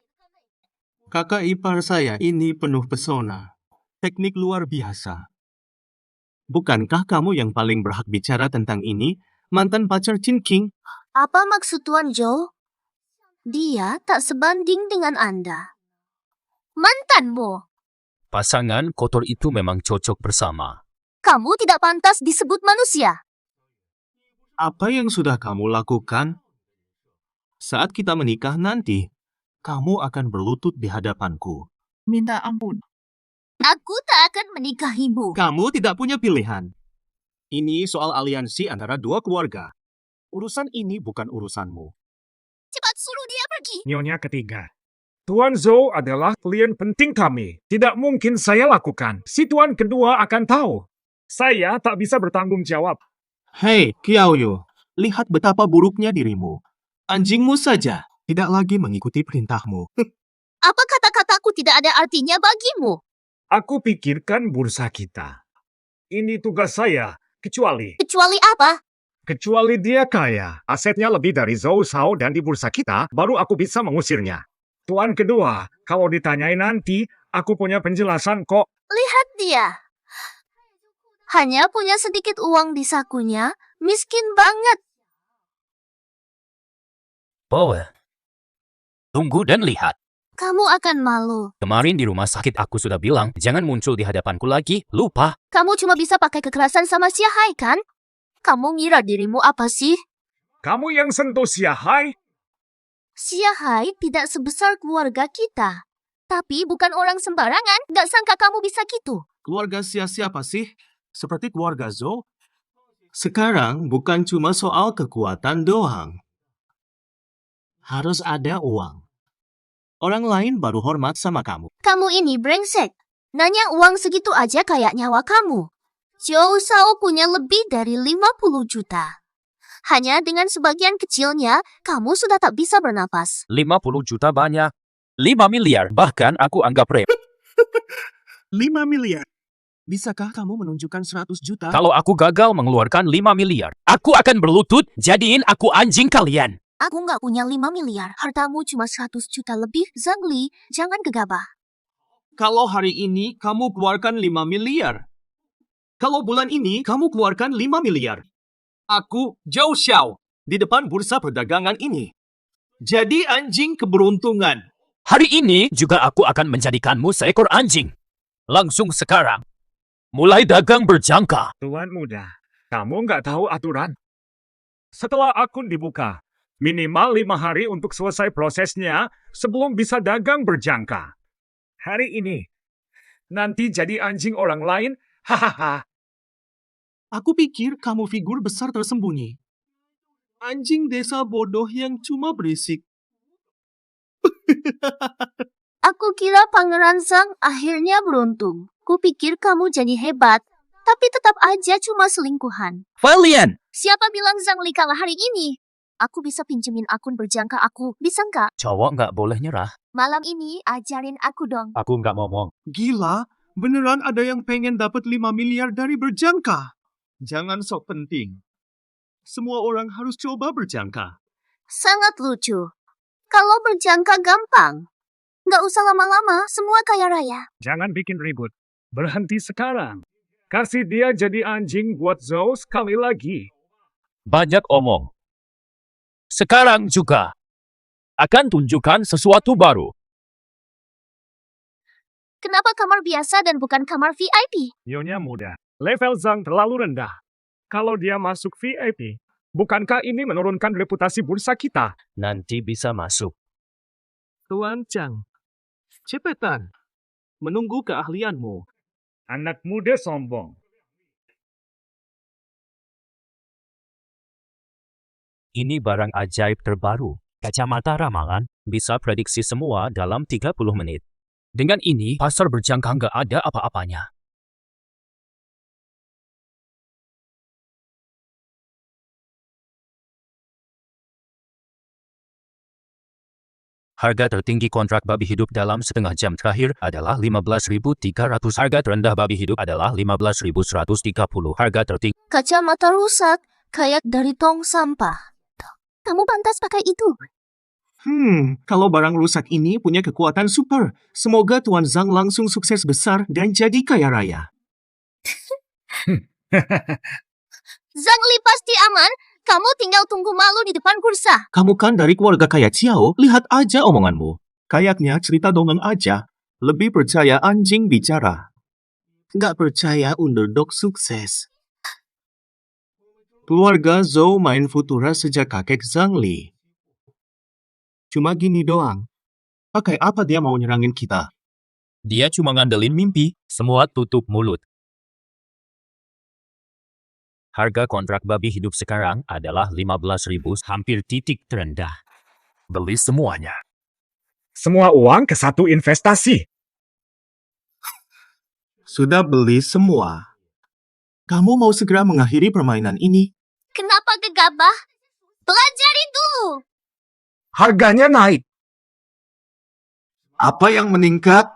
Kakak ipar saya ini penuh pesona. Teknik luar biasa. Bukankah kamu yang paling berhak bicara tentang ini, mantan pacar Chin King?
Apa maksud Tuan Zhou? Dia tak sebanding dengan Anda. Mantanmu.
Pasangan kotor itu memang cocok bersama.
Kamu tidak pantas disebut manusia.
Apa yang sudah kamu lakukan? Saat kita menikah nanti, kamu akan berlutut di hadapanku.
Minta ampun.
Aku tak akan menikahimu.
Kamu tidak punya pilihan. Ini soal aliansi antara dua keluarga. Urusan ini bukan urusanmu.
Cepat suruh dia pergi.
Nyonya ketiga. Tuan Zhou adalah klien penting kami. Tidak mungkin saya lakukan. Si tuan kedua akan tahu. Saya tak bisa bertanggung jawab.
Hei, Qiaoyu, lihat betapa buruknya dirimu. Anjingmu saja tidak lagi mengikuti perintahmu.
Apa kata-kataku tidak ada artinya bagimu?
Aku pikirkan bursa kita. Ini tugas saya, kecuali
Kecuali apa?
dia kaya. Asetnya lebih dari Zhou Shao dan di bursa kita, baru aku bisa mengusirnya. Tuan kedua, kalau ditanyain nanti, aku punya penjelasan kok.
Lihat dia. Hanya punya sedikit uang di sakunya, miskin banget.
Bowe. Tunggu dan lihat.
Kamu akan malu.
Kemarin di rumah sakit aku sudah bilang, jangan muncul di hadapanku lagi. Lupa.
Kamu cuma bisa pakai kekerasan sama Xia Hai kan? Kamu ngira dirimu apa sih?
Kamu yang sentuh Xia Hai?
Xia Hai tidak sebesar keluarga kita. Tapi bukan orang sembarangan. Gak sangka kamu bisa gitu.
Keluarga siapa sih? Seperti keluarga Zhou? Sekarang bukan cuma soal kekuatan doang. Harus ada uang. Orang lain baru hormat sama kamu.
Kamu ini brengsek. Nanya uang segitu aja kayak nyawa kamu. Zhou Shao punya lebih dari 50 juta. Hanya dengan sebagian kecilnya, kamu sudah tak bisa bernapas.
50 juta banyak. 5 miliar. Bahkan aku anggap
5 miliar. Bisakah kamu menunjukkan 100 juta?
Kalau aku gagal mengeluarkan 5 miliar, aku akan berlutut, jadiin aku anjing kalian.
Aku nggak punya 5 miliar. Hartamu cuma 100 juta lebih. Zhang Li, jangan gegabah.
Kalau hari ini kamu keluarkan 5 miliar. Kalau bulan ini kamu keluarkan 5 miliar. Aku, Zhou Xiao, di depan bursa perdagangan ini. Jadi anjing keberuntungan.
Hari ini juga aku akan menjadikanmu seekor anjing. Langsung sekarang. Mulai dagang berjangka.
Tuan muda, kamu nggak tahu aturan. Setelah akun dibuka, minimal 5 hari untuk selesai prosesnya sebelum bisa dagang berjangka. Hari ini. Nanti jadi anjing orang lain, hahaha.
Aku pikir kamu figur besar tersembunyi. Anjing desa bodoh yang cuma berisik.
Aku kira Pangeran Zhang akhirnya beruntung. Kupikir kamu jadi hebat, tapi tetap aja cuma selingkuhan.
Valiant!
Siapa bilang Zhang Li kalah hari ini? Aku bisa pinjemin akun berjangka aku, bisa nggak?
Cowok nggak boleh nyerah.
Malam ini ajarin aku dong.
Aku nggak ngomong.
Gila, beneran ada yang pengen dapat 5 miliar dari berjangka. Jangan sok penting. Semua orang harus coba berjangka.
Sangat lucu. Kalau berjangka gampang. Nggak usah lama-lama, semua kaya raya.
Jangan bikin ribut. Berhenti sekarang. Kasih dia jadi anjing buat Zhou sekali lagi.
Banyak omong. Sekarang juga. Akan tunjukkan sesuatu baru.
Kenapa kamar biasa dan bukan kamar VIP?
Nyonya muda. Level Zhang terlalu rendah. Kalau dia masuk VIP, bukankah ini menurunkan reputasi bursa kita?
Nanti bisa masuk.
Tuan Chang, cepetan. Menunggu keahlianmu.
Anak muda sombong.
Ini barang ajaib terbaru. Kacamata ramalan bisa prediksi semua dalam 30 menit. Dengan ini, pasar berjangka nggak ada apa-apanya. Harga tertinggi kontrak babi hidup dalam setengah jam terakhir adalah 15.300. Harga terendah babi hidup adalah 15.130. Harga tertinggi
Kacamata rusak, kayak dari tong sampah. Kamu pantas pakai itu.
Kalau barang rusak ini punya kekuatan super. Semoga Tuan Zhang langsung sukses besar dan jadi kaya raya.
Zhang Li pasti aman. Kamu tinggal tunggu malu di depan bursa.
Kamu kan dari keluarga kaya Ciao, lihat aja omonganmu. Kayaknya cerita dongeng aja. Lebih percaya anjing bicara. Nggak percaya underdog sukses. Keluarga Zhou main Futura sejak kakek Zhang Li. Cuma gini doang. Pakai apa dia mau nyerangin kita?
dia cuma ngandelin mimpi. Semua tutup mulut. Harga kontrak babi hidup sekarang adalah 15.000, hampir titik terendah. Beli semuanya.
Semua uang ke satu investasi.
Sudah beli semua. Kamu mau segera mengakhiri permainan ini?
Kenapa gegabah? Pelajari dulu.
Harganya naik.
Apa yang meningkat?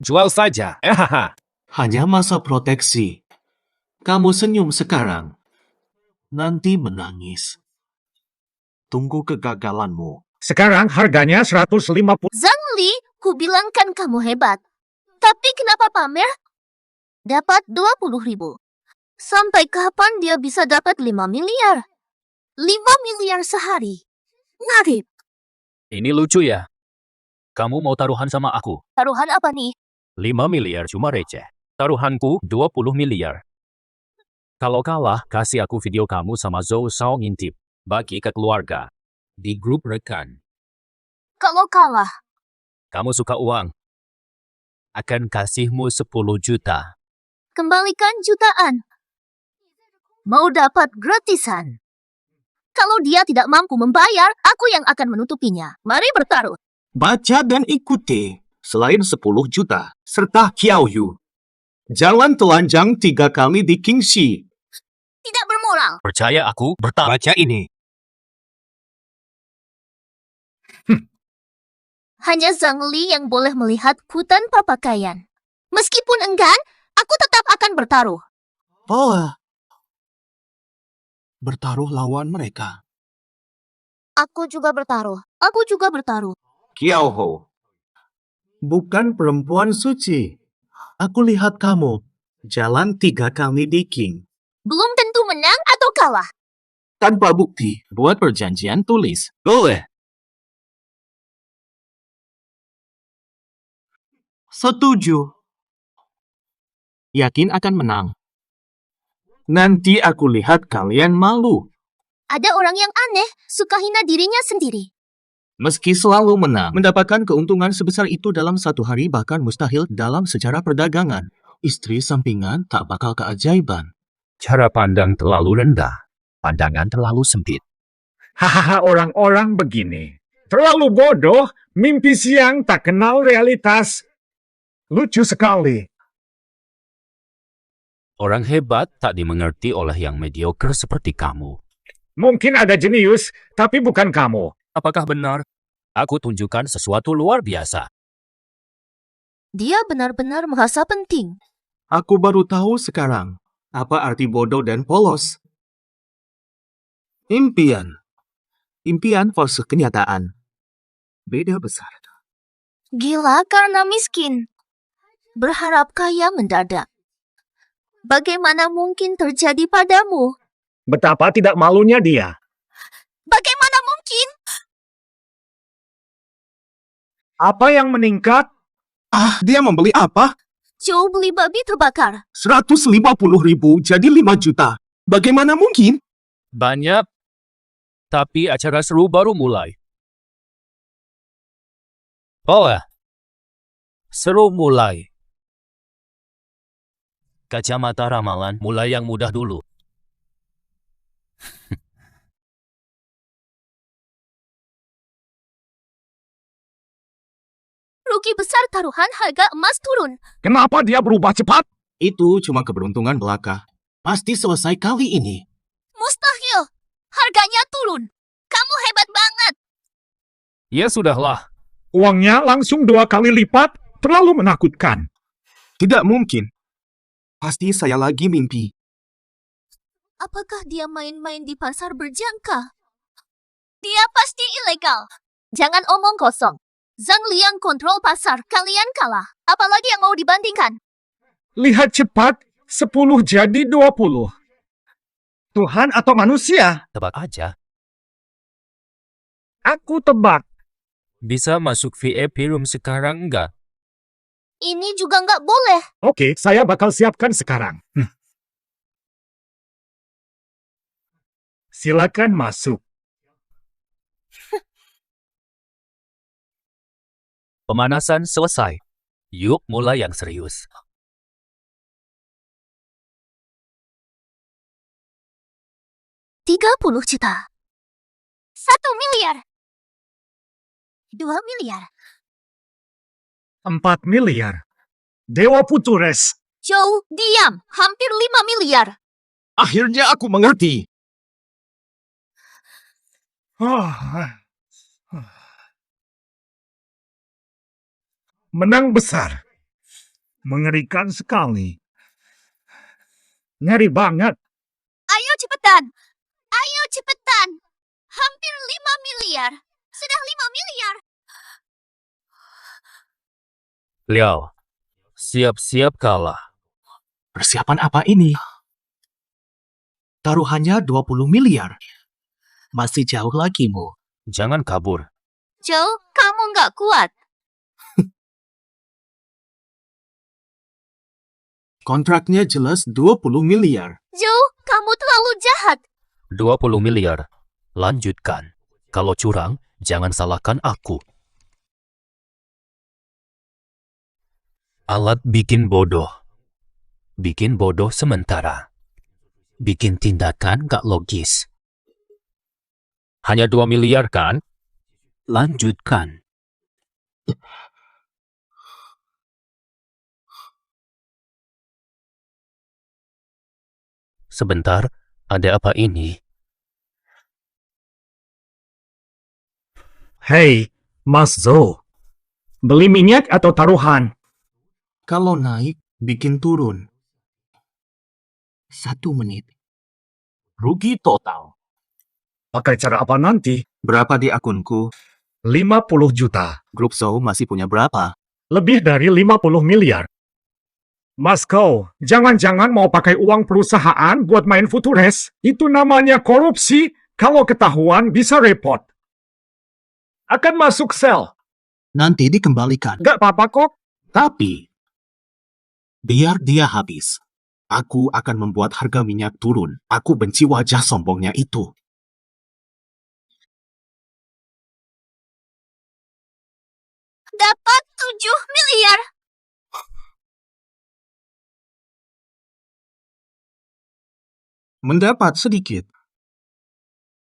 Jual saja.
Hanya masa proteksi. Kamu senyum sekarang. Nanti menangis. Tunggu kegagalanmu.
Sekarang harganya 150.
Zhang Li, ku bilang kan kamu hebat. Tapi kenapa pamer? Dapat 20.000. Sampai kapan dia bisa dapat 5 miliar? 5 miliar sehari. Ngarip.
Ini lucu ya. Kamu mau taruhan sama aku?
Taruhan apa nih?
5 miliar cuma receh. Taruhanku 20 miliar. Kalau kalah, kasih aku video kamu sama Zhou Shao ngintip. Bagi ke keluarga. Di grup rekan.
Kalau kalah,
Kamu suka uang? Akan kasihmu 10 juta.
kembalikan jutaan. Mau dapat gratisan. Kalau dia tidak mampu membayar, aku yang akan menutupinya. Mari bertaruh.
Baca dan ikuti. Selain 10 juta, serta Qiao Yu. Jalan telanjang 3 kali di Qingxi.
Tidak bermoral.
Percaya aku, bertaruh.
Baca ini.
Hanya Zhang Li yang boleh melihatku tanpa pakaian. Meskipun enggan, aku tetap akan bertaruh.
Oh. Bertaruh lawan mereka.
Aku juga bertaruh. Aku juga bertaruh.
Qiao Ho. Bukan perempuan suci. Aku lihat kamu. Jalan 3 kali di Qing.
Belum tentu menang atau kalah.
Tanpa bukti. Buat perjanjian tulis. Boleh. Setuju. Yakin akan menang. Nanti aku lihat kalian malu.
Ada orang yang aneh, suka hina dirinya sendiri.
Meski selalu menang, mendapatkan keuntungan sebesar itu dalam satu hari bahkan mustahil dalam sejarah perdagangan. Istri sampingan tak bakal keajaiban.
Cara pandang terlalu rendah. Pandangan terlalu sempit.
Hahaha, orang-orang begini. Terlalu bodoh, mimpi siang tak kenal realitas. Lucu sekali.
Orang hebat tak dimengerti oleh yang mediocre seperti kamu.
Mungkin ada jenius, tapi bukan kamu.
Apakah benar? Aku tunjukkan sesuatu luar biasa.
Dia benar-benar merasa penting.
Aku baru tahu sekarang apa arti bodoh dan polos. Impian. Impian versus kenyataan. beda besar.
Gila karena miskin. Berharap kaya mendadak. Bagaimana mungkin terjadi padamu?
Betapa tidak malunya dia.
Bagaimana mungkin?
Apa yang meningkat?
Dia membeli apa?
Joe beli babi terbakar.
150.000 jadi 5 juta. Bagaimana mungkin?
Banyak, tapi acara seru baru mulai. Seru mulai. Kacamata ramalan mulai yang mudah dulu.
Rugi besar taruhan harga emas turun.
Kenapa dia berubah cepat?
Itu cuma keberuntungan belaka. Pasti selesai kali ini.
Mustahil. Harganya turun. Kamu hebat banget.
Ya sudahlah.
Uangnya langsung 2 kali lipat. Terlalu menakutkan.
Tidak mungkin. Pasti saya lagi mimpi.
Apakah dia main-main di pasar berjangka? Dia pasti ilegal. Jangan omong kosong. Zhang Liang kontrol pasar, kalian kalah. Apalagi yang mau dibandingkan?
Lihat cepat, 10 jadi 20. Tuhan atau manusia?
Tebak aja.
Aku tebak.
Bisa masuk VIP room sekarang nggak?
Ini juga nggak boleh.
Oke, saya bakal siapkan sekarang. Silakan masuk.
Pemanasan selesai. Yuk mulai yang serius.
30 juta. 1 miliar. 2 miliar.
4 miliar. Dewa Futures.
Joe, diam. Hampir 5 miliar.
Akhirnya aku mengerti.
Menang besar. Mengerikan sekali. Ngeri banget.
Ayo cepetan. Ayo cepetan. Hampir 5 miliar. Sudah 5 miliar.
Liao, siap-siap kalah.
Persiapan apa ini? Taruhannya 20 miliar. Masih jauh lagi, Mu.
Jangan kabur.
Joe, kamu nggak kuat.
Kontraknya jelas 20 miliar.
Joe, kamu terlalu jahat.
20 miliar. Lanjutkan. Kalau curang, jangan salahkan aku. Alat bikin bodoh. Bikin bodoh sementara. Bikin tindakan gak logis. Hanya 2 miliar kan? Lanjutkan. Sebentar, ada apa ini?
Hei, Mas Zhou. Beli minyak atau taruhan?
Kalau naik, bikin turun. 1 menit. Rugi total.
Pakai cara apa nanti?
Berapa di akunku?
50 juta.
Grup Zhou masih punya berapa?
Lebih dari 50 miliar. Mas Kau, jangan-jangan mau pakai uang perusahaan buat main Futures? Itu namanya korupsi. Kalau ketahuan bisa repot. Akan masuk sel.
Nanti dikembalikan.
Gak apa-apa kok.
Tapi, biar dia habis. Aku akan membuat harga minyak turun. Aku benci wajah sombongnya itu.
Dapat 7 miliar.
Mendapat sedikit.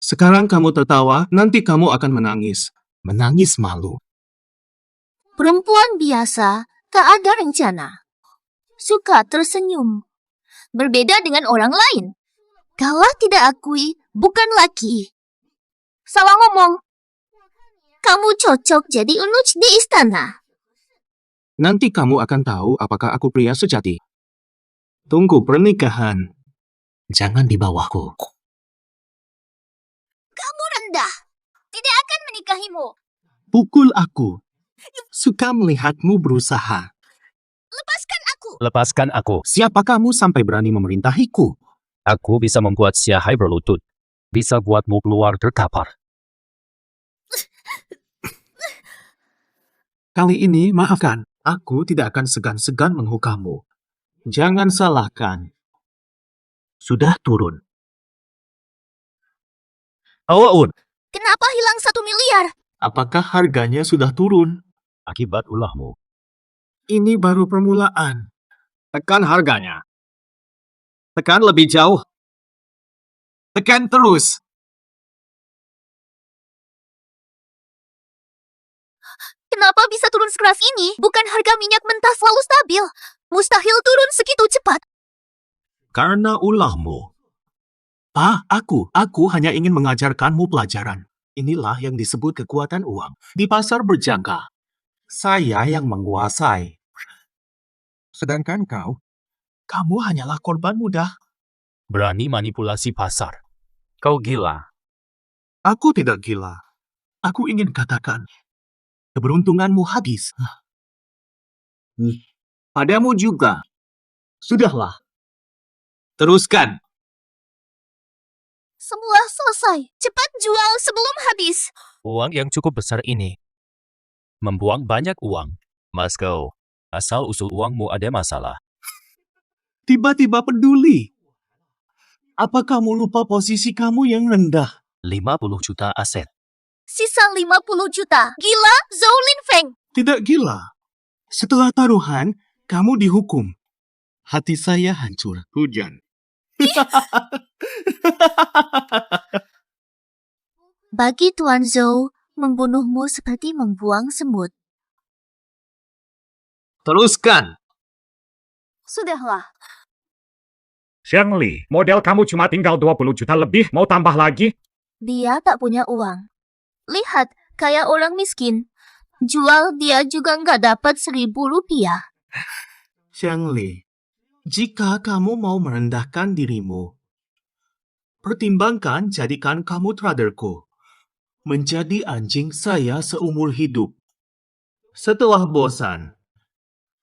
Sekarang kamu tertawa, nanti kamu akan menangis. Menangis malu.
Perempuan biasa, tak ada rencana. Suka tersenyum. Berbeda dengan orang lain. Kalah tidak akui, bukan laki. Salah ngomong. Kamu cocok jadi unuj di istana.
Nanti kamu akan tahu apakah aku pria sejati. Tunggu pernikahan. Jangan di bawahku.
Kamu rendah. Tidak akan menikahimu.
pukul aku. Suka melihatmu berusaha.
Lepaskan aku.
Lepaskan aku.
Siapa kamu sampai berani memerintahiku?
Aku bisa membuat Siahai berlutut. Bisa buatmu keluar terkapar.
Kali ini maafkan. Aku tidak akan segan-segan menghukammu. Jangan salahkan. Sudah turun.
Awaun.
Kenapa hilang 1 miliar?
Apakah harganya sudah turun?
Akibat ulahmu.
Ini baru permulaan.
Tekan harganya. Tekan lebih jauh. Tekan terus.
Kenapa bisa turun sekeras ini? Bukan harga minyak mentah selalu stabil. Mustahil turun segitu cepat.
Karena ulahmu. Aku hanya ingin mengajarkanmu pelajaran. Inilah yang disebut kekuatan uang. Di pasar berjangka. Saya yang menguasai. Sedangkan kamu hanyalah korban mudah.
Berani manipulasi pasar. Kau gila.
Aku tidak gila. Aku ingin katakan, keberuntunganmu habis.
Padamu juga.
Sudahlah.
Teruskan.
Semua selesai. Cepat jual sebelum habis.
Uang yang cukup besar ini. Membuang banyak uang. Moskow. Asal usul uangmu ada masalah.
Tiba-tiba peduli. Apa kamu lupa posisi kamu yang rendah?
50 juta aset.
Sisa 50 juta. Gila, Zhou Linfeng.
Tidak gila. Setelah taruhan, kamu dihukum. Hati saya hancur. Hujan.
Bagi Tuan Zhou, membunuhmu seperti membuang semut.
Teruskan.
Sudahlah.
Xiang Li, model kamu cuma tinggal 20 juta lebih, mau tambah lagi?
Dia tak punya uang. Lihat, kayak orang miskin. Jual dia juga nggak dapat 1.000 rupiah.
Xiang Li, jika kamu mau merendahkan dirimu, pertimbangkan jadikan kamu traderku. Menjadi anjing saya seumur hidup. Setelah bosan,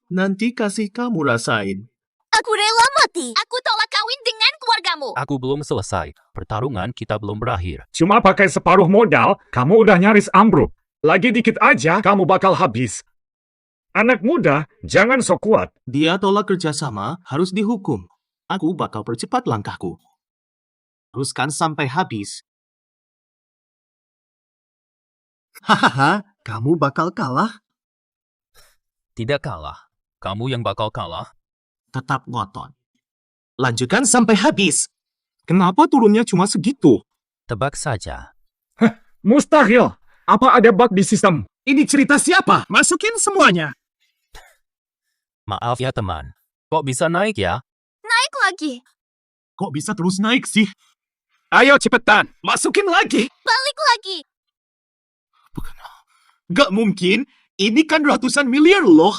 nanti kasih kamu rasain.
Aku rela mati. Aku tolak kawin dengan keluargamu.
Aku belum selesai. Pertarungan kita belum berakhir.
Cuma pakai separuh modal, kamu udah nyaris ambruk. Lagi dikit aja, kamu bakal habis. Anak muda, jangan sok kuat.
Dia tolak kerjasama, harus dihukum. Aku bakal percepat langkahku. Teruskan sampai habis. Hahaha, kamu bakal kalah.
Tidak kalah. Kamu yang bakal kalah.
Tetap ngotot. Lanjutkan sampai habis. Kenapa turunnya cuma segitu?
Tebak saja.
Mustahil. Apa ada bug di sistem?
Ini cerita siapa? Masukin semuanya.
Maaf ya teman. Kok bisa naik ya?
Naik lagi.
Kok bisa terus naik sih? Ayo cepetan, masukin lagi.
Balik lagi.
Gak mungkin, ini kan ratusan miliar loh.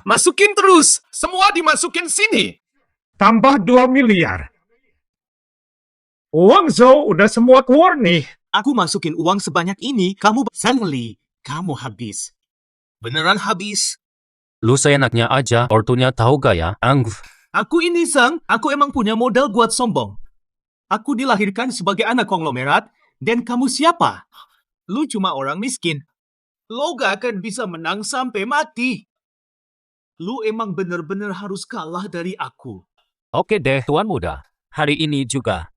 Masukin terus, semua dimasukin sini.
Tambah 2 miliar. Uang Zhou udah semua keluar nih.
Aku masukin uang sebanyak ini, kamu Xiang Li, kamu habis. Beneran habis.
Lu seenaknya aja, ortunya tahu gak ya?
Aku ini Zhang, aku emang punya modal buat sombong. Aku dilahirkan sebagai anak konglomerat, dan kamu siapa? Lu cuma orang miskin. Lu gak akan bisa menang sampai mati. Lu emang bener-bener harus kalah dari aku.
Oke deh, Tuan Muda. Hari ini juga.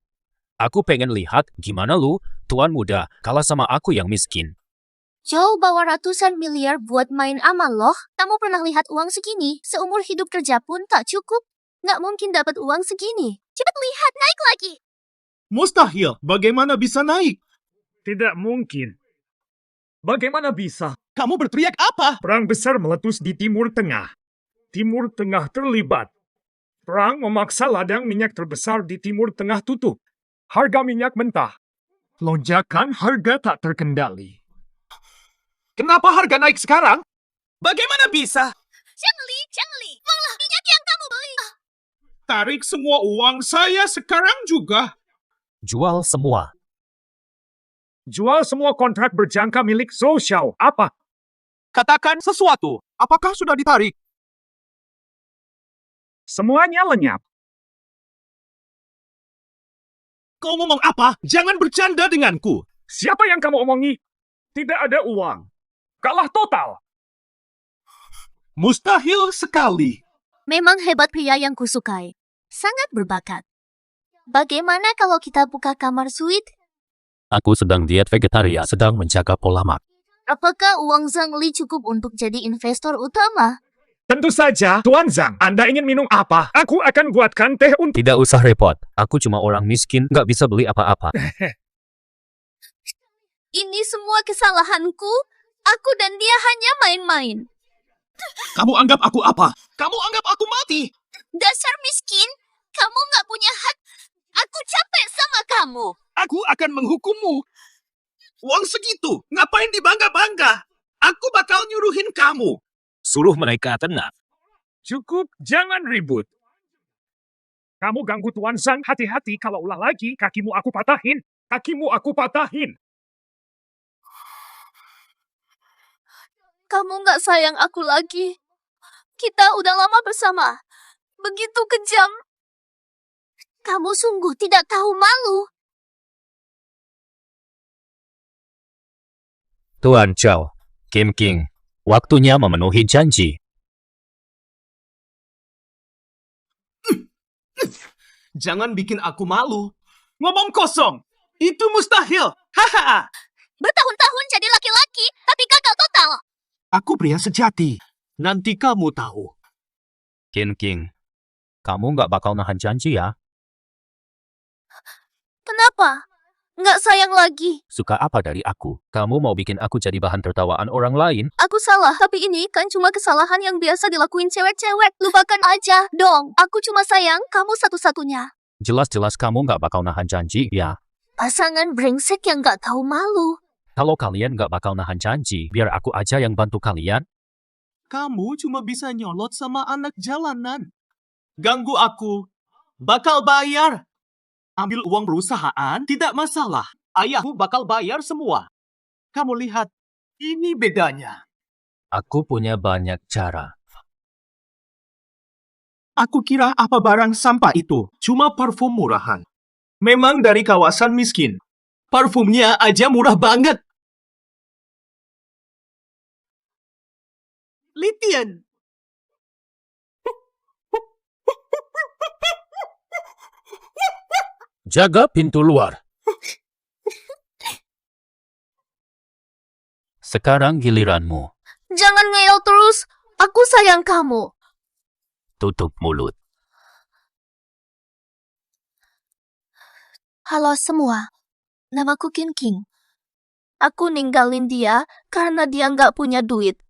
Aku pengen lihat gimana lu, Tuan Muda, kalah sama aku yang miskin.
Zhou bawa ratusan miliar buat main aman loh. Kamu pernah lihat uang segini? Seumur hidup kerja pun tak cukup. Nggak mungkin dapat uang segini. Cepat lihat, naik lagi.
Mustahil, bagaimana bisa naik?
Tidak mungkin. Bagaimana bisa?
Kamu berteriak apa?
Perang besar meletus di Timur Tengah. Timur Tengah terlibat. Perang memaksa ladang minyak terbesar di Timur Tengah tutup. Harga minyak mentah. Lonjakan harga tak terkendali.
Kenapa harga naik sekarang? Bagaimana bisa?
Xiang Li, malah minyak yang kamu beli.
Tarik semua uang saya sekarang juga.
Jual semua.
Jual semua kontrak berjangka milik Zhou Xiao. Apa?
Katakan sesuatu. Apakah sudah ditarik?
Semuanya lenyap.
Kau ngomong apa? Jangan bercanda denganku.
Siapa yang kamu omongi? Tidak ada uang. Kalah total.
Mustahil sekali.
Memang hebat pria yang kusukai. Sangat berbakat. Bagaimana kalau kita buka kamar suite?
Aku sedang diet vegetarian, sedang menjaga pola makan.
Apakah uang Zhang Li cukup untuk jadi investor utama?
Tentu saja, Tuan Zhang. Anda ingin minum apa? Aku akan buatkan teh untuk...
Tidak usah repot. Aku cuma orang miskin, nggak bisa beli apa-apa.
Ini semua kesalahanku. Aku dan dia hanya main-main.
Kamu anggap aku apa? Kamu anggap aku mati?
Dasar miskin. Kamu nggak punya hak. Aku capek sama kamu.
Aku akan menghukummu. Uang segitu, ngapain dibangga-bangga? Aku bakal nyuruhin kamu.
Suruh mereka tenang.
Cukup, jangan ribut. Kamu ganggu Tuan Zhang, hati-hati kalau ulah lagi, kakimu aku patahin. Kakimu aku patahin.
Kamu nggak sayang aku lagi. Kita udah lama bersama. Begitu kejam. Kamu sungguh tidak tahu malu.
Tuan Zhao, Kim King, waktunya memenuhi janji.
Jangan bikin aku malu. Ngomong kosong. Itu mustahil. Haha.
Bertahun-tahun jadi laki-laki, tapi gagal total.
Aku pria sejati. Nanti kamu tahu.
Kim King, kamu nggak bakal nahan janji ya?
Kenapa? Nggak sayang lagi.
Suka apa dari aku? Kamu mau bikin aku jadi bahan tertawaan orang lain?
Aku salah, tapi ini kan cuma kesalahan yang biasa dilakuin cewek-cewek. Lupakan aja dong. Aku cuma sayang kamu satu-satunya.
Jelas-jelas kamu nggak bakal nahan janji, ya?
Pasangan brengsek yang nggak tahu malu.
Kalau kalian nggak bakal nahan janji, biar aku aja yang bantu kalian.
Kamu cuma bisa nyolot sama anak jalanan. Ganggu aku. Bakal bayar. Ambil uang perusahaan, tidak masalah. Ayahku bakal bayar semua. Kamu lihat, ini bedanya.
Aku punya banyak cara.
Aku kira apa barang sampah itu? Cuma parfum murahan. Memang dari kawasan miskin. Parfumnya aja murah banget. Litian.
Jaga pintu luar. Sekarang giliranmu.
Jangan ngeyel terus. Aku sayang kamu.
Tutup mulut.
Halo semua. Namaku Kim King. Aku ninggalin dia karena dia nggak punya duit.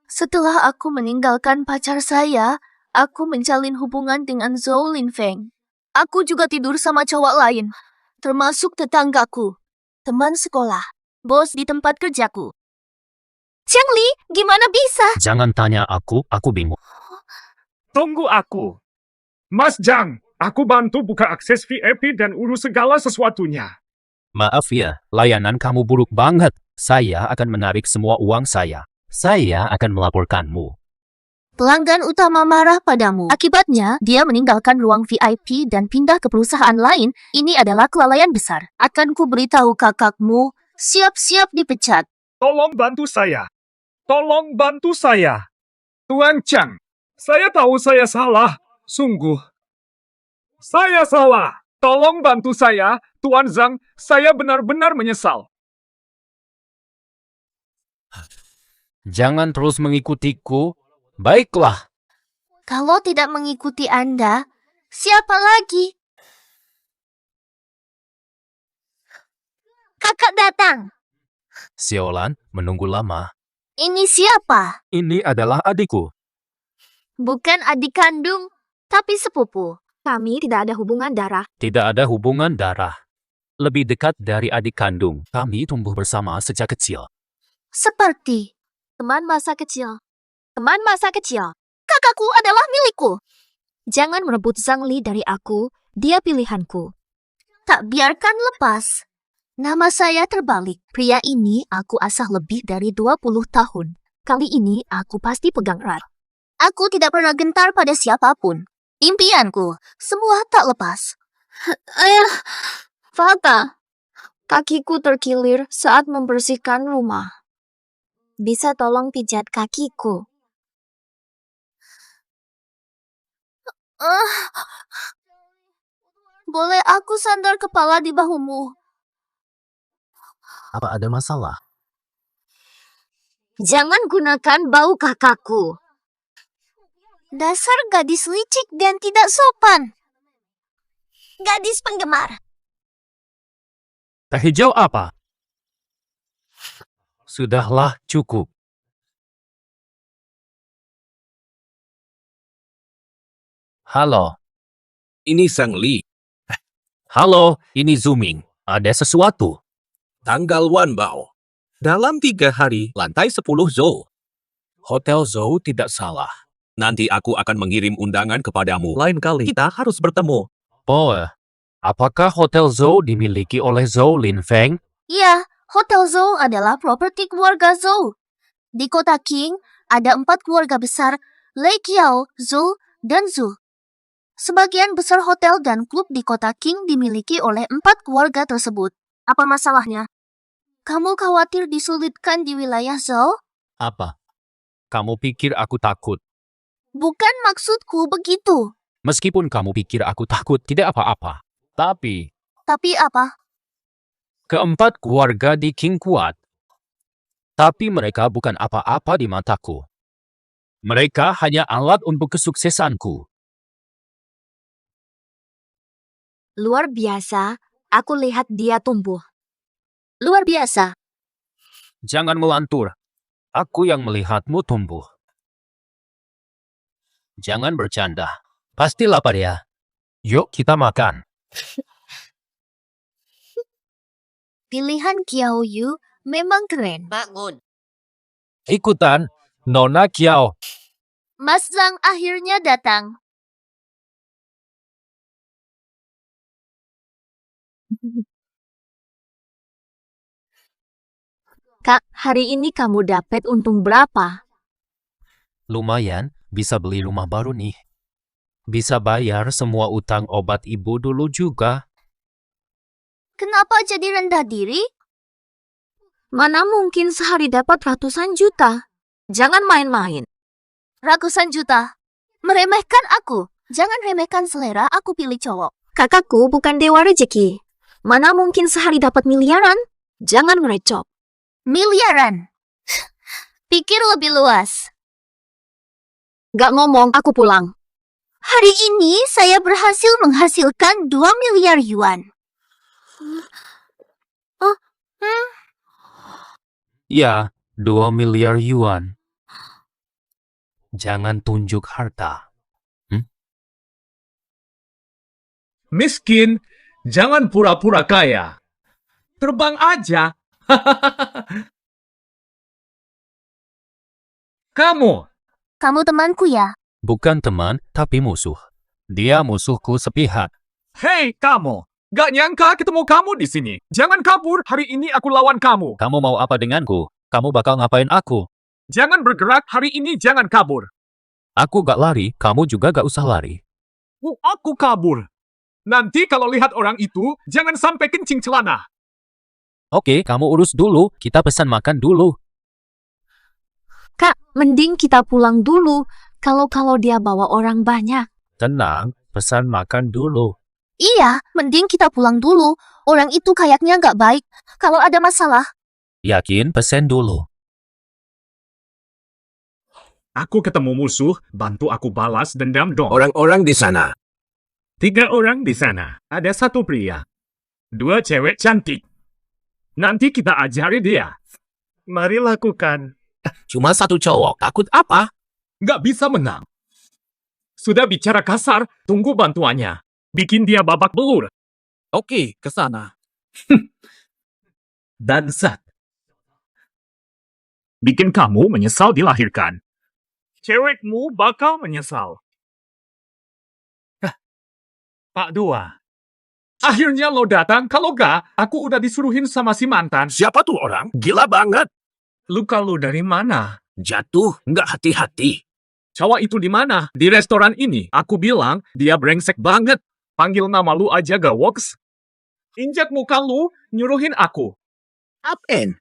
Setelah aku meninggalkan pacar saya, aku menjalin hubungan dengan Zhou Linfeng. Aku juga tidur sama cowok lain, termasuk tetanggaku, teman sekolah, bos di tempat kerjaku. Zhang Li, gimana bisa?
Jangan tanya aku bingung.
Tunggu aku. Mas Zhang, aku bantu buka akses VIP dan urus segala sesuatunya.
Maaf ya, layanan kamu buruk banget. Saya akan menarik semua uang saya. Saya akan melaporkanmu.
Pelanggan utama marah padamu. Akibatnya, dia meninggalkan ruang VIP dan pindah ke perusahaan lain. Ini adalah kelalaian besar. Akan ku beritahu kakakmu, siap-siap dipecat.
Tolong bantu saya. Tolong bantu saya. Tuan Chang, saya tahu saya salah. Sungguh. Saya salah. Tolong bantu saya. Tuan Zhang, saya benar-benar menyesal.
Jangan terus mengikutiku. Baiklah.
Kalau tidak mengikuti Anda, siapa lagi? Kakak datang.
Siolan, menunggu lama.
Ini siapa?
Ini adalah adikku.
Bukan adik kandung, tapi sepupu. Kami tidak ada hubungan darah.
Tidak ada hubungan darah. Lebih dekat dari adik kandung. Kami tumbuh bersama sejak kecil.
Seperti teman masa kecil. Teman masa kecil. Kakakku adalah milikku. Jangan merebut Zhang Li dari aku. Dia pilihanku. Tak biarkan lepas. Nama saya terbalik. Pria ini aku asah lebih dari 20 tahun. Kali ini aku pasti pegang erat. Aku tidak pernah gentar pada siapapun. Impianku, semua tak lepas. Ayah, Fata, kakiku terkilir saat membersihkan rumah. Bisa tolong pijat kakiku? Boleh aku sandar kepala di bahumu?
Apa ada masalah?
Jangan gunakan bau kakakku. Dasar gadis licik dan tidak sopan. Gadis penggemar.
Teh hijau apa? Sudahlah, cukup. Halo.
Ini Sang Li,
Halo, ini Zooming. Ada sesuatu.
tanggal Wanbao. Dalam 3 hari, lantai 10 Zhou.
Hotel Zou tidak salah.
Nanti aku akan mengirim undangan kepadamu. Lain kali kita harus bertemu.
Boy, apakah Hotel Zou dimiliki oleh Zhou Lin Feng?
Ya, Hotel Zou adalah properti keluarga Zou. Di kota Qing, ada 4 keluarga besar, Lei Qiao, Zhou, dan Zhu. Sebagian besar hotel dan klub di kota Qing dimiliki oleh 4 keluarga tersebut. Apa masalahnya? Kamu khawatir disulitkan di wilayah Zhou?
Apa? Kamu pikir aku takut?
Bukan maksudku begitu.
Meskipun kamu pikir aku takut, tidak apa-apa. Tapi,
Tapi apa?
keempat keluarga di Qing kuat. Tapi mereka bukan apa-apa di mataku. Mereka hanya alat untuk kesuksesanku.
Luar biasa, aku lihat dia tumbuh.
Luar biasa.
Jangan melantur. Aku yang melihatmu tumbuh. Jangan bercanda. Pasti lapar ya. Yuk kita makan.
Pilihan Qiao Yu memang keren.
Bangun.
Ikutan, Nona Kiao.
Mas Zhang akhirnya datang.
Kak, hari ini kamu dapat untung berapa?
Lumayan, bisa beli rumah baru nih. Bisa bayar semua utang obat ibu dulu juga.
Kenapa jadi rendah diri?
Mana mungkin sehari dapat ratusan juta? Jangan main-main.
Ratusan juta. Meremehkan aku. Jangan remehkan selera, aku pilih cowok.
Kakakku bukan dewa rezeki. Mana mungkin sehari dapat miliaran? Jangan ngerecop.
Miliaran. Pikir lebih luas.
Gak ngomong, aku pulang.
Hari ini saya berhasil menghasilkan 2 miliar yuan.
Ya, 2 miliar yuan. Jangan tunjuk harta.
Miskin, jangan pura-pura kaya. Terbang aja. Kamu,
Kamu temanku ya?
Bukan teman, tapi musuh. Dia musuhku sepihak.
Hei kamu, gak nyangka ketemu kamu di sini. Jangan kabur, hari ini aku lawan kamu.
Kamu mau apa denganku? Kamu bakal ngapain aku?
Jangan bergerak, hari ini jangan kabur.
Aku gak lari, kamu juga gak usah lari.
Aku kabur. Nanti kalau lihat orang itu, jangan sampai kencing celana.
Oke, kamu urus dulu. Kita pesan makan dulu.
Kak, mending kita pulang dulu. Kalau dia bawa orang banyak.
Tenang, pesan makan dulu.
Iya, mending kita pulang dulu. Orang itu kayaknya nggak baik. Kalau ada masalah,
Yakin, pesen dulu.
Aku ketemu musuh, bantu aku balas dendam dong.
Orang-orang di sana.
3 orang di sana. Ada 1 pria. 2 cewek cantik. Nanti kita ajari dia. Mari lakukan.
Cuma 1 cowok. Takut apa?
Nggak bisa menang. Sudah bicara kasar, tunggu bantuannya. Bikin dia babak belur.
Oke, ke sana.
Dansat. Bikin kamu menyesal dilahirkan. Cewekmu bakal menyesal. Pak Dua. Akhirnya lo datang, kalau nggak, aku udah disuruhin sama si mantan.
Siapa tuh orang? Gila banget.
Luka lo dari mana?
Jatuh, nggak hati-hati.
Cowok itu di mana? Di restoran ini. Aku bilang, dia brengsek banget. Panggil nama lu aja gak works. Injak muka lu, nyuruhin aku.
Apen.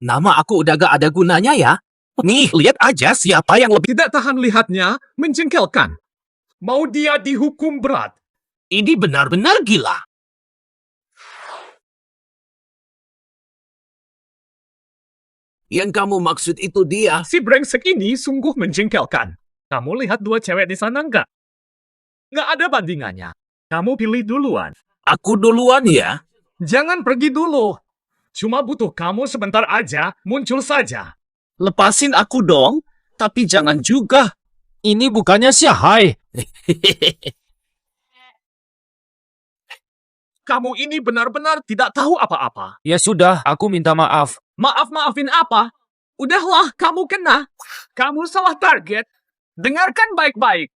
Nama aku udah gak ada gunanya ya. Nih, lihat aja siapa yang lebih...
Tidak tahan lihatnya, menjengkelkan. Mau dia dihukum berat.
Ini benar-benar gila. Yang kamu maksud itu dia.
Si brengsek ini sungguh menjengkelkan. Kamu lihat dua cewek di sana nggak? Nggak ada bandingannya. Kamu pilih duluan.
Aku duluan ya.
Jangan pergi dulu. Cuma butuh kamu sebentar aja, muncul saja.
Lepasin aku dong. Tapi jangan juga.
Ini bukannya Xiahai.
Kamu ini benar-benar tidak tahu apa-apa.
Ya sudah, aku minta maaf.
Maaf-maafin apa? Udahlah, kamu kena. Kamu salah target. Dengarkan baik-baik.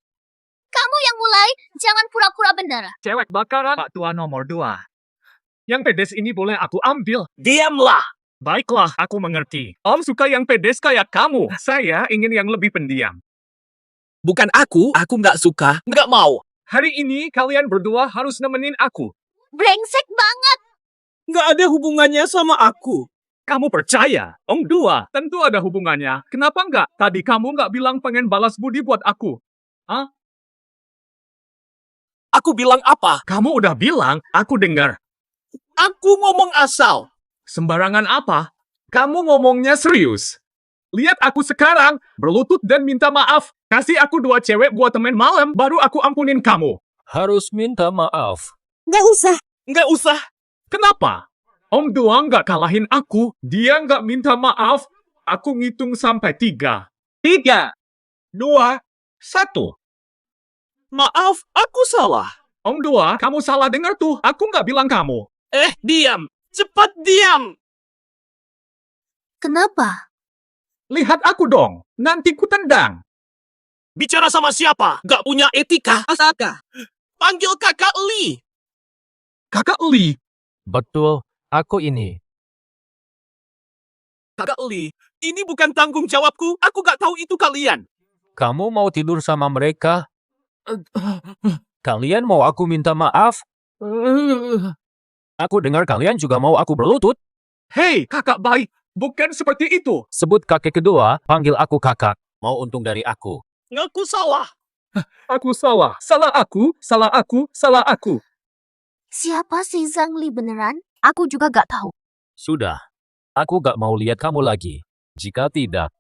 Kamu yang mulai, jangan pura-pura benar.
Cewek bakaran Pak Tua nomor 2. Yang pedes ini boleh aku ambil.
Diamlah.
Baiklah, aku mengerti. Om suka yang pedes kayak kamu. Saya ingin yang lebih pendiam.
Bukan aku nggak suka. Nggak mau.
Hari ini kalian berdua harus nemenin aku.
Brengsek banget.
Nggak ada hubungannya sama aku.
Kamu percaya? Om 2, tentu ada hubungannya. Kenapa nggak? Tadi kamu nggak bilang pengen balas budi buat aku. Hah?
Aku bilang apa?
Kamu udah bilang, aku dengar.
Aku ngomong asal.
Sembarangan apa? Kamu ngomongnya serius. Lihat aku sekarang, berlutut dan minta maaf. Kasih aku 2 cewek buat temen malam, baru aku ampunin kamu.
Harus minta maaf.
Nggak usah.
Kenapa? Om 2 nggak kalahin aku, dia nggak minta maaf. Aku ngitung sampai 3. 3, 2, 1.
Maaf, aku salah.
Om 2, kamu salah dengar tuh. Aku nggak bilang kamu.
Diam. Cepat diam.
Kenapa?
Lihat aku dong, nanti ku tendang.
Bicara sama siapa? Nggak punya etika. Astaga. Panggil kakak Li.
Kakak Li,
Betul, aku ini.
Kakak Li, ini bukan tanggung jawabku. Aku nggak tahu itu kalian.
Kamu mau tidur sama mereka? Kalian mau aku minta maaf? Aku dengar kalian juga mau aku berlutut.
hei kakak baik, bukan seperti itu.
Sebut kakek kedua, panggil aku kakak. Mau untung dari aku.
Ngaku salah.
Aku salah. Salah aku, salah aku, salah aku.
Siapa si Zhang Li beneran? Aku juga gak tahu.
Sudah, aku gak mau lihat kamu lagi. Jika tidak,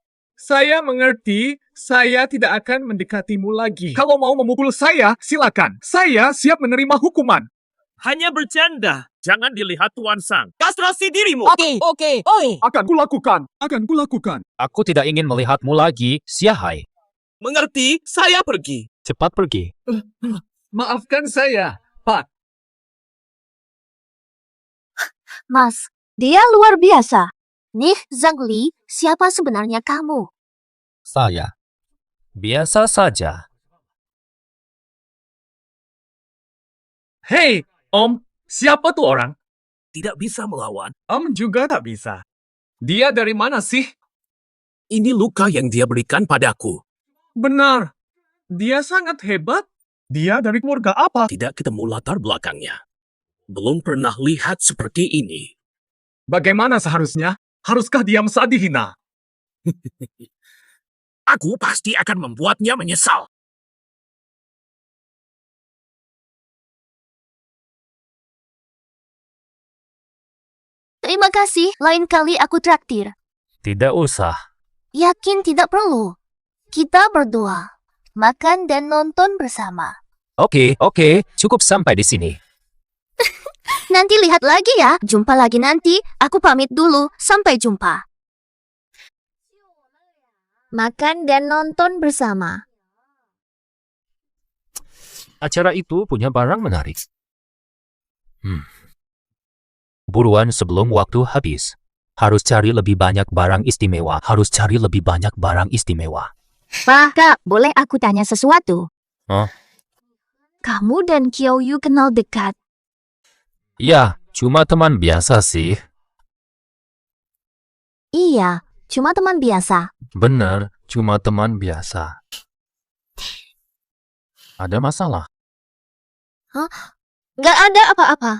Saya mengerti, saya tidak akan mendekatimu lagi. Kalau mau memukul saya, silakan. Saya siap menerima hukuman.
Hanya bercanda. Jangan dilihat Tuan Sang. Kastrasi dirimu.
Oke. Oi.
Akan kulakukan.
aku tidak ingin melihatmu lagi, Xiahai.
Mengerti? Saya pergi.
Cepat pergi.
Maafkan saya, Pak.
Mas, dia luar biasa. Nih, Zhang Li, siapa sebenarnya kamu?
Saya. Biasa saja.
Hei, Om, siapa tuh orang?
Tidak bisa melawan.
Om juga tak bisa. Dia dari mana sih?
Ini luka yang dia berikan padaku.
Benar. Dia sangat hebat. Dia dari keluarga apa?
Tidak ketemu latar belakangnya. Belum pernah lihat seperti ini.
Bagaimana seharusnya? Haruskah diam saat dihina?
Aku pasti akan membuatnya menyesal.
Terima kasih, lain kali aku traktir.
Tidak usah.
Yakin tidak perlu. Kita berdua. Makan dan nonton bersama.
Oke, cukup sampai di sini.
Nanti lihat lagi ya. Jumpa lagi nanti. Aku pamit dulu. Sampai jumpa. Makan dan nonton bersama.
Acara itu punya barang menarik. Buruan sebelum waktu habis. Harus cari lebih banyak barang istimewa.
Pak, Kak, boleh aku tanya sesuatu?
Hah?
Kamu dan Qiao Yu kenal dekat.
Ya, cuma teman biasa sih.
Iya, cuma teman biasa.
Bener, cuma teman biasa. Ada masalah?
Gak ada apa-apa.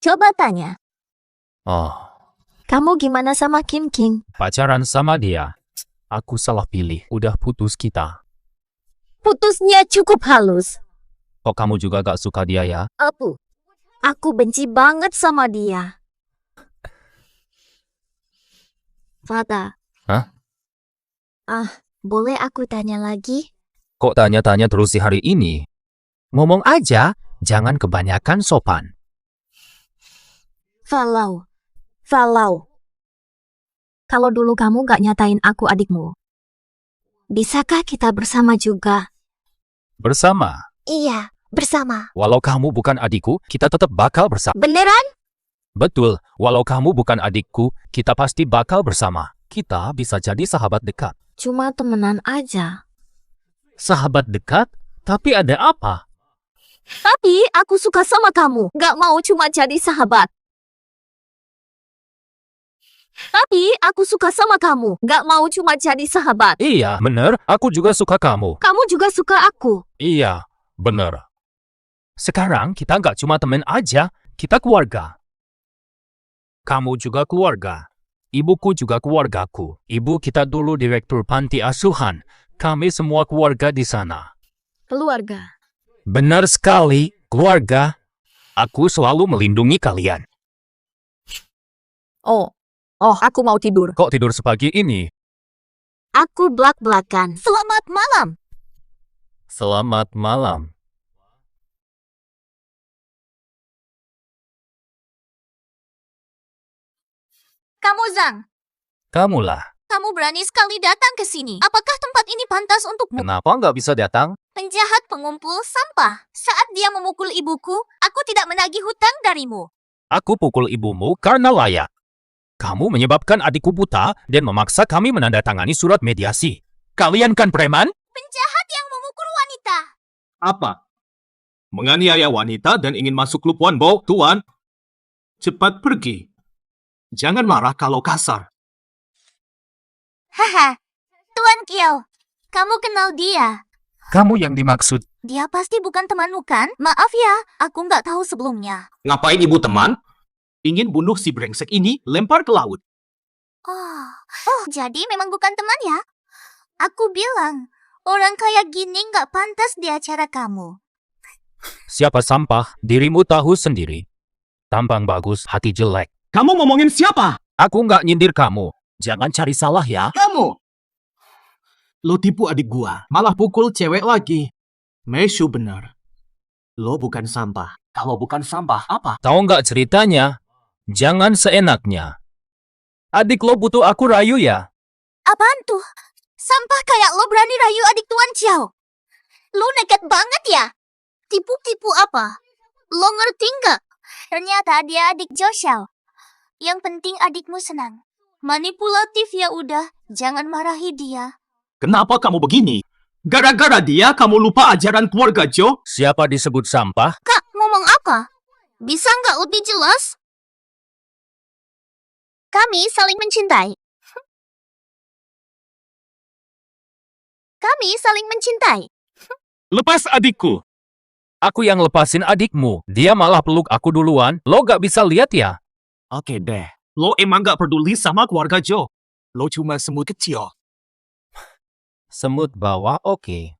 Coba tanya,
Oh,
kamu gimana sama Kim King?
pacaran sama dia. Aku salah pilih. Udah putus kita.
Putusnya cukup halus.
Kok kamu juga gak suka dia ya?
Aku benci banget sama dia. Fata.
Hah?
Boleh aku tanya lagi?
Kok tanya-tanya terus di hari ini? Ngomong aja, jangan kebanyakan sopan.
Falau. Kalau dulu kamu gak nyatain aku adikmu, bisakah kita bersama juga?
Bersama.
Iya, bersama.
Walau kamu bukan adikku, kita tetap bakal bersama.
Beneran?
Betul, walau kamu bukan adikku, kita pasti bakal bersama. Kita bisa jadi sahabat dekat.
Cuma temenan aja.
Sahabat dekat? Tapi ada apa?
Tapi aku suka sama kamu. Gak mau cuma jadi sahabat. Tapi aku suka sama kamu. Gak mau cuma jadi sahabat.
Iya, bener. Aku juga suka kamu.
Kamu juga suka aku.
Iya, bener. Sekarang kita nggak cuma temen aja, kita keluarga. Kamu juga keluarga. Ibuku juga keluargaku. Ibu kita dulu direktur panti asuhan. Kami semua keluarga di sana.
Keluarga.
Benar sekali, keluarga. Aku selalu melindungi kalian.
Oh, aku mau tidur.
Kok tidur sepagi ini?
Aku blak-blakan. Selamat malam.
Selamat malam.
Kamu Zhang,
Kamulah.
kamu berani sekali datang ke sini. Apakah tempat ini pantas untukmu?
Kenapa nggak bisa datang?
Penjahat pengumpul sampah. Saat dia memukul ibuku, aku tidak menagih hutang darimu.
Aku pukul ibumu karena layak. Kamu menyebabkan adikku buta dan memaksa kami menandatangani surat mediasi. Kalian kan preman?
Penjahat yang memukul wanita.
Apa? Menganiaya wanita dan ingin masuk klub Wanbo, Tuan? Cepat pergi. Jangan marah kalau kasar.
Haha, Tuan Kiao, kamu kenal dia.
Kamu yang dimaksud.
Dia pasti bukan temanmu kan? Maaf ya, aku nggak tahu sebelumnya.
Ngapain ibu teman? Ingin bunuh si brengsek ini, lempar ke laut.
Oh, jadi memang bukan teman ya? Aku bilang, orang kayak gini nggak pantas di acara kamu.
Siapa sampah, dirimu tahu sendiri. Tampang bagus, hati jelek.
Kamu ngomongin siapa?
Aku nggak nyindir kamu. Jangan cari salah ya.
Kamu! Lo tipu adik gua, malah pukul cewek lagi. Meshu benar. Lo bukan sampah. Kalau bukan sampah, apa?
Tahu nggak ceritanya? Jangan seenaknya. Adik lo butuh aku rayu ya?
Apaan tuh? Sampah kayak lo berani rayu adik Tuan Chiao. Lo nekat banget ya? Tipu-tipu apa? Lo ngerti nggak? Ternyata dia adik Jo Xiao. Yang penting adikmu senang. Manipulatif ya udah, jangan marahi dia.
Kenapa kamu begini? Gara-gara dia kamu lupa ajaran keluarga Jo?
Siapa disebut sampah?
Kak, ngomong apa? Bisa nggak lebih jelas? Kami saling mencintai. Kami saling mencintai.
Lepas adikku.
Aku yang lepasin adikmu. Dia malah peluk aku duluan. Lo gak bisa lihat ya?
Oke deh. Lo emang gak peduli sama keluarga Jo. Lo cuma semut kecil.
Semut bawah oke.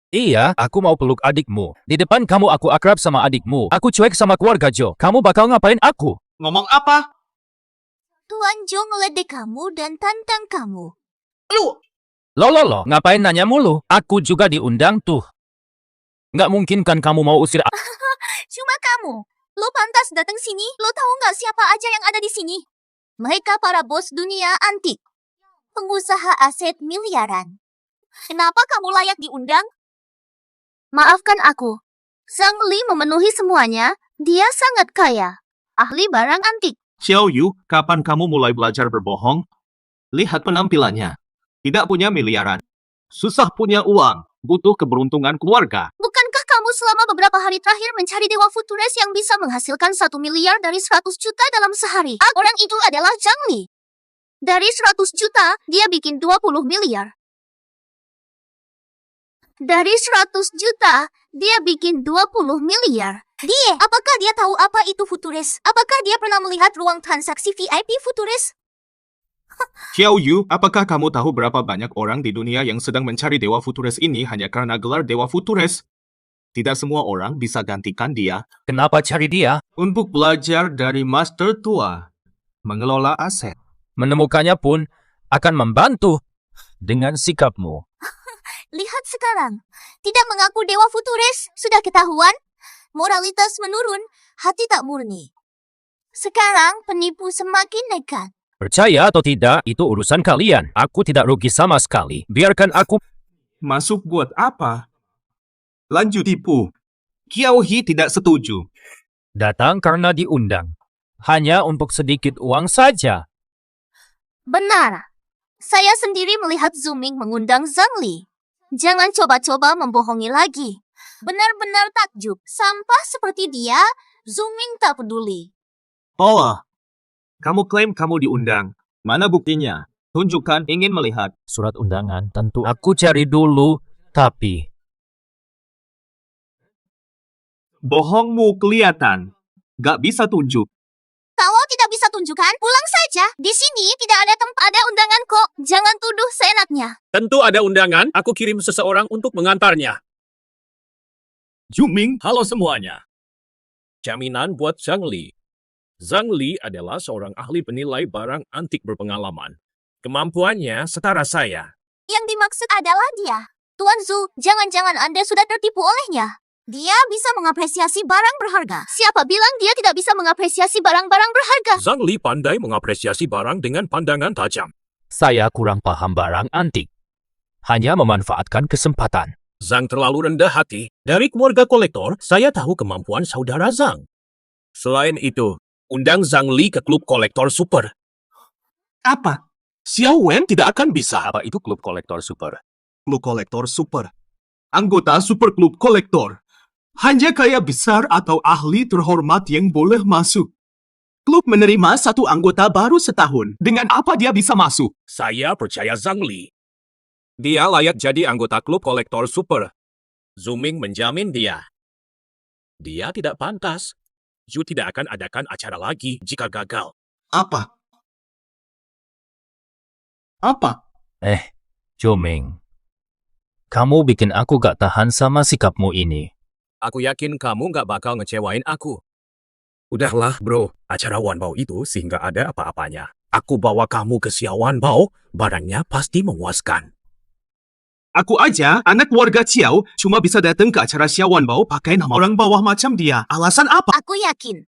Iya, aku mau peluk adikmu. Di depan kamu aku akrab sama adikmu. Aku cuek sama keluarga Jo. Kamu bakal ngapain aku?
Ngomong apa?
Tuan Jo ngeledek kamu dan tantang kamu.
Lo, ngapain nanya mulu? Aku juga diundang tuh. Nggak mungkin kan kamu mau usir aku?
Cuma kamu. Lo pantas datang sini. Lo tahu nggak siapa aja yang ada di sini? Mereka para bos dunia antik. Pengusaha aset miliaran. Kenapa kamu layak diundang? Maafkan aku. Sang Li memenuhi semuanya. Dia sangat kaya. Ahli barang antik.
Xiao Yu, kapan kamu mulai belajar berbohong? Lihat penampilannya. Tidak punya miliaran. Susah punya uang. Butuh keberuntungan keluarga.
Bukankah kamu Kamu selama beberapa hari terakhir mencari Dewa Futures yang bisa menghasilkan 1 miliar dari 100 juta dalam sehari. Orang itu adalah Zhang Li. Dari 100 juta, dia bikin 20 miliar. Dari 100 juta, dia bikin 20 miliar. Apakah dia tahu apa itu Futures? Apakah dia pernah melihat ruang transaksi VIP Futures?
Xiao Yu, apakah kamu tahu berapa banyak orang di dunia yang sedang mencari Dewa Futures ini hanya karena gelar Dewa Futures? Tidak semua orang bisa gantikan dia.
Kenapa cari dia?
Untuk belajar dari master tua, mengelola aset.
Menemukannya pun akan membantu dengan sikapmu.
Lihat sekarang. Tidak mengaku Dewa Futures. Sudah ketahuan? Moralitas menurun, hati tak murni. Sekarang penipu semakin nekat.
Percaya atau tidak, itu urusan kalian. Aku tidak rugi sama sekali. Biarkan aku...
Masuk buat apa? Lanjut tipu. Qiao He tidak setuju.
Datang karena diundang. Hanya untuk sedikit uang saja.
Benar. Saya sendiri melihat Zuming mengundang Zhang Li. Jangan coba-coba membohongi lagi. Benar-benar takjub. Sampah seperti dia, Zuming tak peduli.
Oh, kamu klaim kamu diundang. Mana buktinya? Tunjukkan, ingin melihat.
Surat undangan tentu aku cari dulu, tapi...
Bohongmu kelihatan. Gak bisa tunjuk.
Kalau tidak bisa tunjukkan, pulang saja. Di sini tidak ada tempat ada undangan kok. Jangan tuduh seenaknya.
Tentu ada undangan. Aku kirim seseorang untuk mengantarnya.
Zuming,
Halo semuanya. Jaminan buat Zhang Li. Zhang Li adalah seorang ahli penilai barang antik berpengalaman. Kemampuannya setara saya.
Yang dimaksud adalah dia. Tuan Zhu, jangan-jangan Anda sudah tertipu olehnya. Dia bisa mengapresiasi barang berharga. Siapa bilang dia tidak bisa mengapresiasi barang-barang berharga?
Zhang Li pandai mengapresiasi barang dengan pandangan tajam.
Saya kurang paham barang antik. Hanya memanfaatkan kesempatan.
Zhang terlalu rendah hati. Dari keluarga kolektor, saya tahu kemampuan saudara Zhang. Selain itu, undang Zhang Li ke klub kolektor super.
apa? Xiao Wen tidak akan bisa.
Apa itu klub kolektor super?
Klub kolektor super. Anggota super klub kolektor. Hanya kaya besar atau ahli terhormat yang boleh masuk. Klub menerima satu anggota baru setahun. Dengan apa dia bisa masuk?
Saya percaya Zhang Li. Dia layak jadi anggota klub kolektor super. Zuming menjamin dia. Dia tidak pantas. Zhu tidak akan adakan acara lagi jika gagal.
Apa? Apa?
Zuming. Kamu bikin aku gak tahan sama sikapmu ini.
Aku yakin kamu gak bakal ngecewain aku. Udahlah, bro. Acara Wanbao itu sehingga ada apa-apanya. Aku bawa kamu ke Xiao Wanbao, barangnya pasti memuaskan.
Aku aja, anak keluarga Xiao, cuma bisa datang ke acara Xiao Wanbao pakai nama orang bawah macam dia. Alasan apa?
Aku yakin.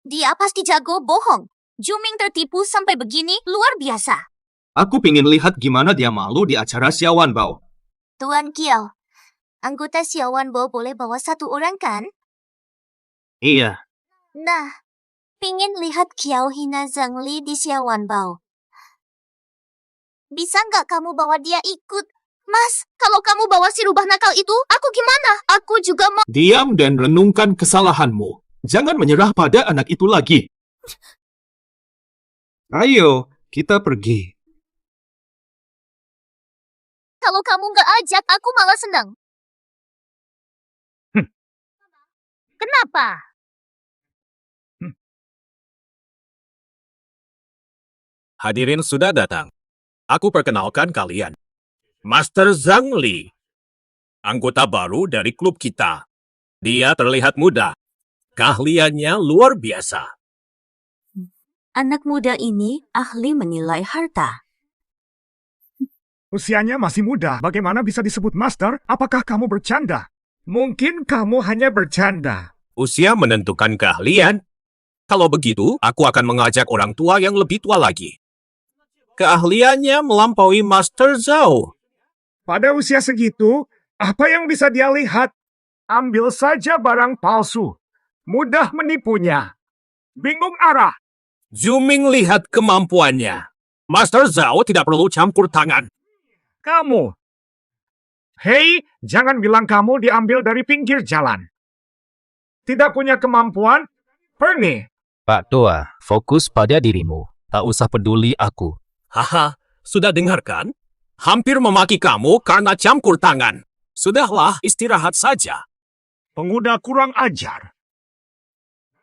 Dia pasti jago bohong. Zuming tertipu sampai begini luar biasa.
Aku pingin lihat gimana dia malu di acara Xiao Wanbao.
Tuan Kiao, anggota Xiao Wanbao boleh bawa satu orang kan?
Iya.
Nah, pingin lihat Kiao hina Zhang Li di Xiao Wanbao. Bisa nggak kamu bawa dia ikut? Mas, kalau kamu bawa si rubah nakal itu, aku gimana? Aku juga mau...
Diam dan renungkan kesalahanmu. Jangan menyerah pada anak itu lagi. Ayo, kita pergi.
Kalau kamu nggak ajak, aku malah senang. Kenapa?
Hadirin sudah datang. Aku perkenalkan kalian. Master Zhang Li. Anggota baru dari klub kita. Dia terlihat muda. Keahliannya luar biasa.
Anak muda ini ahli menilai harta.
Usianya masih muda. Bagaimana bisa disebut master? Apakah kamu bercanda? Mungkin kamu hanya bercanda.
Usia menentukan keahlian. Kalau begitu, aku akan mengajak orang tua yang lebih tua lagi. Keahliannya melampaui Master Zhao.
Pada usia segitu, apa yang bisa dia lihat? Ambil saja barang palsu. Mudah menipunya. Bingung arah.
Zuming lihat kemampuannya. Master Zhao tidak perlu campur tangan.
Kamu Hei, jangan bilang kamu diambil dari pinggir jalan. Tidak punya kemampuan? Pergi.
Pak Tua, fokus pada dirimu. Tak usah peduli aku.
Haha, sudah dengarkan? Hampir memaki kamu karena campur tangan. Sudahlah, istirahat saja.
Pengguna kurang ajar.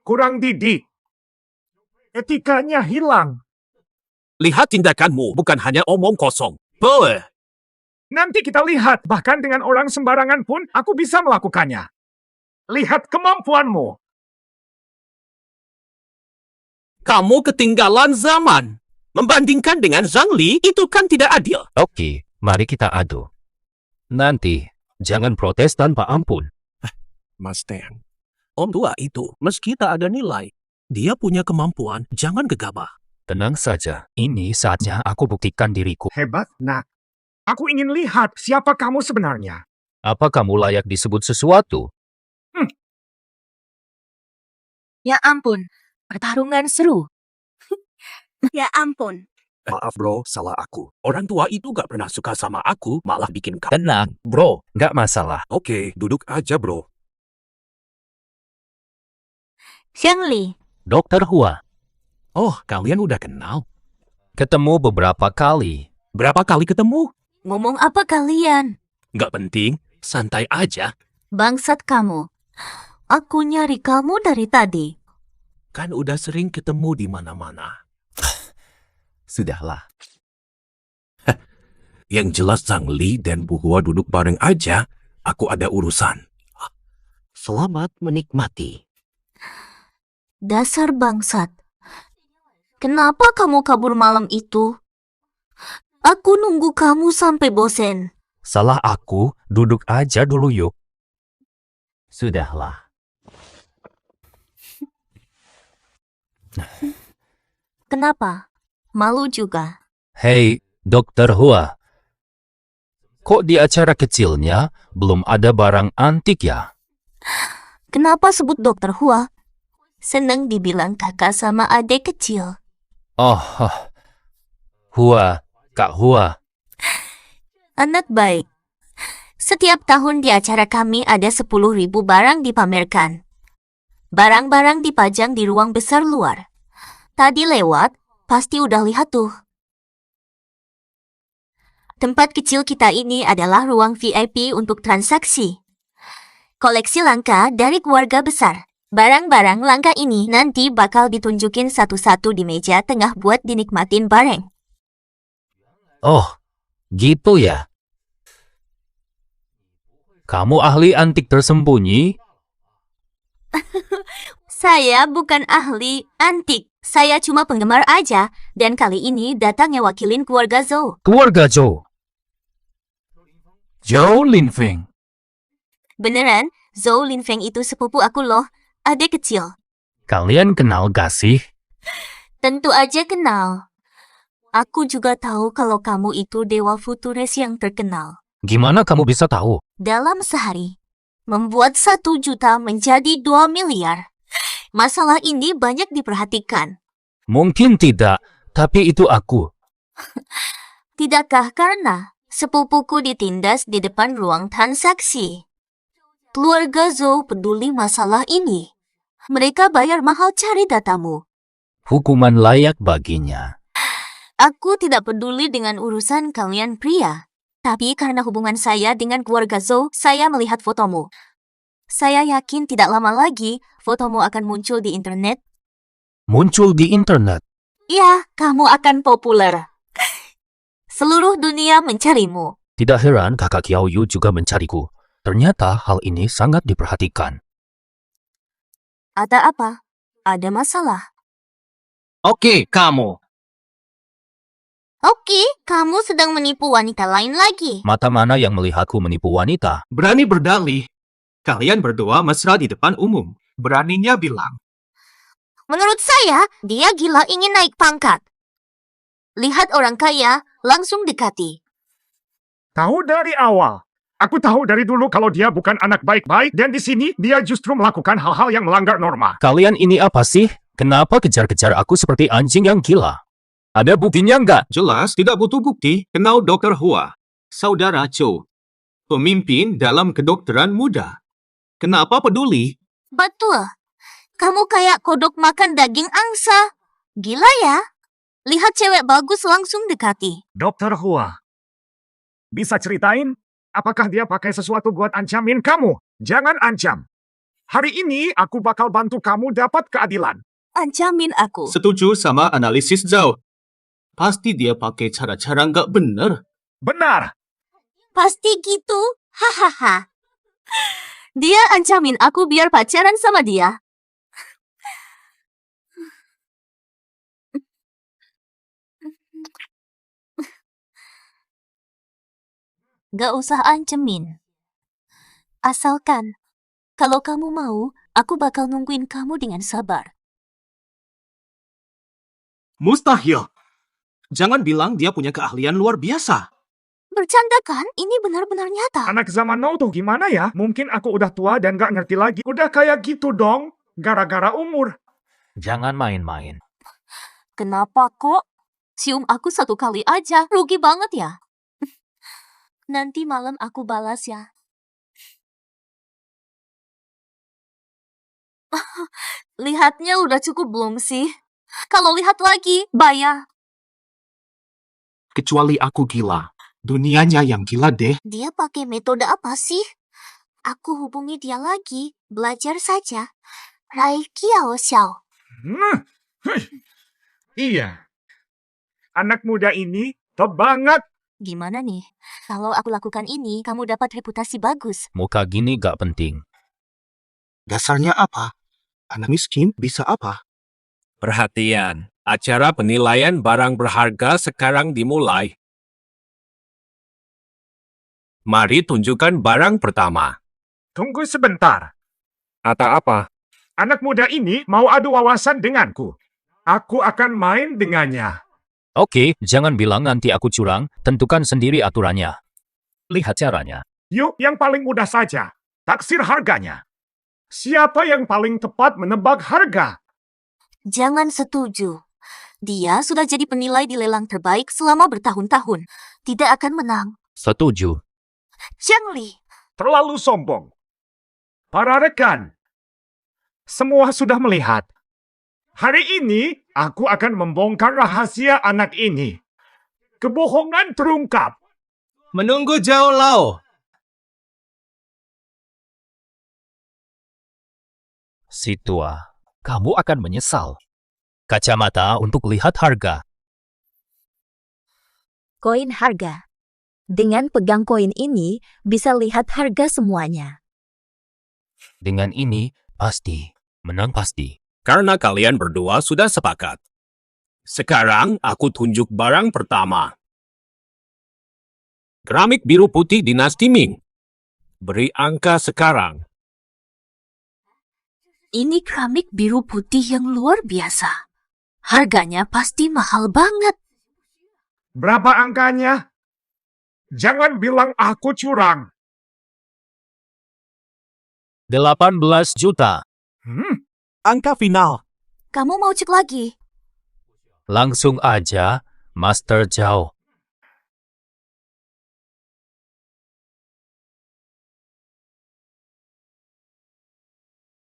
Kurang didik. Etikanya hilang.
Lihat tindakanmu, bukan hanya omong kosong. Boleh.
Nanti kita lihat, bahkan dengan orang sembarangan pun aku bisa melakukannya. Lihat kemampuanmu.
Kamu ketinggalan zaman. Membandingkan dengan Zhang Li, itu kan tidak adil.
Oke, mari kita adu. Nanti, jangan protes tanpa ampun.
Mas Teng, Om tua itu, meski tak ada nilai, dia punya kemampuan, jangan gegabah.
Tenang saja, ini saatnya aku buktikan diriku.
Hebat, nak. Aku ingin lihat siapa kamu sebenarnya.
Apa kamu layak disebut sesuatu?
Ya ampun, pertarungan seru.
Ya ampun.
Maaf bro, salah aku. Orang tua itu gak pernah suka sama aku, malah bikin kamu.
Tenang, bro. Nggak masalah.
Oke, duduk aja bro.
Zhang Li,
Dokter Hua,
Oh, kalian udah kenal?
ketemu beberapa kali.
Berapa kali ketemu?
ngomong apa kalian?
Gak penting, santai aja.
Bangsat kamu. Aku nyari kamu dari tadi.
Kan udah sering ketemu di mana-mana.
Sudahlah.
Yang jelas Zhang Li dan Bu Hua duduk bareng aja, aku ada urusan.
Selamat menikmati.
Dasar bangsat. Kenapa kamu kabur malam itu? Aku nunggu kamu sampai bosen.
Salah aku, duduk aja dulu yuk.
Sudahlah.
Kenapa? Malu juga.
Hei, Dokter Hua. Kok di acara kecilnya belum ada barang antik ya?
Kenapa sebut Dokter Hua? Senang dibilang kakak sama adik kecil.
Oh, Hua, Kak Hua.
Anak baik. Setiap tahun di acara kami ada 10.000 barang dipamerkan. Barang-barang dipajang di ruang besar luar. Tadi lewat, pasti udah lihat tuh. Tempat kecil kita ini adalah ruang VIP untuk transaksi. Koleksi langka dari keluarga besar. Barang-barang langka ini nanti bakal ditunjukin satu-satu di meja tengah buat dinikmatin bareng.
Oh, gitu ya. Kamu ahli antik tersembunyi?
Saya bukan ahli antik. Saya cuma penggemar aja. Dan kali ini datangnya wakilin keluarga Zhou.
Keluarga Zhou. Zhou Linfeng.
Beneran, Zhou Linfeng itu sepupu aku loh. Adik kecil.
Kalian kenal gak sih?
Tentu aja kenal. Aku juga tahu kalau kamu itu dewa futuris yang terkenal.
Gimana kamu bisa tahu?
Dalam sehari, membuat 1 juta menjadi 2 miliar. Masalah ini banyak diperhatikan.
Mungkin tidak, tapi itu aku.
Tidakkah karena sepupuku ditindas di depan ruang transaksi? Keluarga Zhou peduli masalah ini. Mereka bayar mahal cari datamu.
Hukuman layak baginya.
Aku tidak peduli dengan urusan kalian pria. Tapi karena hubungan saya dengan keluarga Zhou, saya melihat fotomu. Saya yakin tidak lama lagi, fotomu akan muncul di internet.
Muncul di internet.
Ya, kamu akan populer. Seluruh dunia mencarimu.
Tidak heran kakak Kiao Yu juga mencariku. Ternyata hal ini sangat diperhatikan.
Ada apa? Ada masalah.
Oke, kamu.
Oke, kamu sedang menipu wanita lain lagi.
Mata mana yang melihatku menipu wanita?
Berani berdalih. Kalian berdua mesra di depan umum. Beraninya bilang.
Menurut saya, dia gila ingin naik pangkat. Lihat orang kaya, langsung dekati.
Tahu dari awal. Aku tahu dari dulu kalau dia bukan anak baik-baik dan di sini dia justru melakukan hal-hal yang melanggar norma.
Kalian ini apa sih? Kenapa kejar-kejar aku seperti anjing yang gila? Ada buktinya nggak?
Jelas tidak butuh bukti. Kenal Dr. Hua, saudara Cho. Pemimpin dalam kedokteran muda. Kenapa peduli?
Betul. Kamu kayak kodok makan daging angsa. Gila ya? Lihat cewek bagus langsung dekati.
Dokter Hua, bisa ceritain apakah dia pakai sesuatu buat ancamin kamu? Jangan ancam. Hari ini aku bakal bantu kamu dapat keadilan.
Ancamin aku.
Setuju sama analisis Zhao. Pasti dia pakai cara-cara nggak benar.
Benar.
Pasti gitu. Hahaha. Dia ancamin aku biar pacaran sama dia. Gak usah ancemin. Asalkan, kalau kamu mau, aku bakal nungguin kamu dengan sabar.
Mustahil. Jangan bilang dia punya keahlian luar biasa.
Bercanda kan? Ini benar-benar nyata.
Anak zaman now tuh gimana ya? Mungkin aku udah tua dan gak ngerti lagi. Udah kayak gitu dong. Gara-gara umur.
Jangan main-main.
Kenapa kok? Cium aku 1 kali aja. Rugi banget ya? Nanti malam aku balas ya. Lihatnya udah cukup belum sih? Kalau lihat lagi, bayar.
Kecuali aku gila. Dunianya yang gila deh.
Dia pakai metode apa sih? Aku hubungi dia lagi. Belajar saja. Rai Kiao Xiao.
Iya. Anak muda ini top banget.
Gimana nih? Kalau aku lakukan ini, kamu dapat reputasi bagus.
Muka gini gak penting.
Dasarnya apa? Anak miskin bisa apa?
Perhatian, acara penilaian barang berharga sekarang dimulai. Mari tunjukkan barang pertama.
Tunggu sebentar.
Atau apa?
Anak muda ini mau adu wawasan denganku. Aku akan main dengannya.
Oke, jangan bilang nanti aku curang. Tentukan sendiri aturannya. Lihat caranya.
Yuk, yang paling mudah saja. Taksir harganya. Siapa yang paling tepat menebak harga?
Jangan setuju. Dia sudah jadi penilai di lelang terbaik selama bertahun-tahun. Tidak akan menang.
Setuju.
Zhang Li.
Terlalu sombong. Para rekan, semua sudah melihat. Hari ini, aku akan membongkar rahasia anak ini. Kebohongan terungkap.
Menunggu Zhao Lao.
Si tua, kamu akan menyesal. Kacamata untuk lihat harga.
Koin harga. Dengan pegang koin ini, bisa lihat harga semuanya.
Dengan ini, pasti. Menang pasti.
Karena kalian berdua sudah sepakat. Sekarang aku tunjuk barang pertama. Keramik biru putih dinasti Ming. Beri angka sekarang.
Ini keramik biru putih yang luar biasa. Harganya pasti mahal banget.
Berapa angkanya? Jangan bilang aku curang.
18 juta.
Angka final.
Kamu mau cek lagi?
Langsung aja, Master Zhao.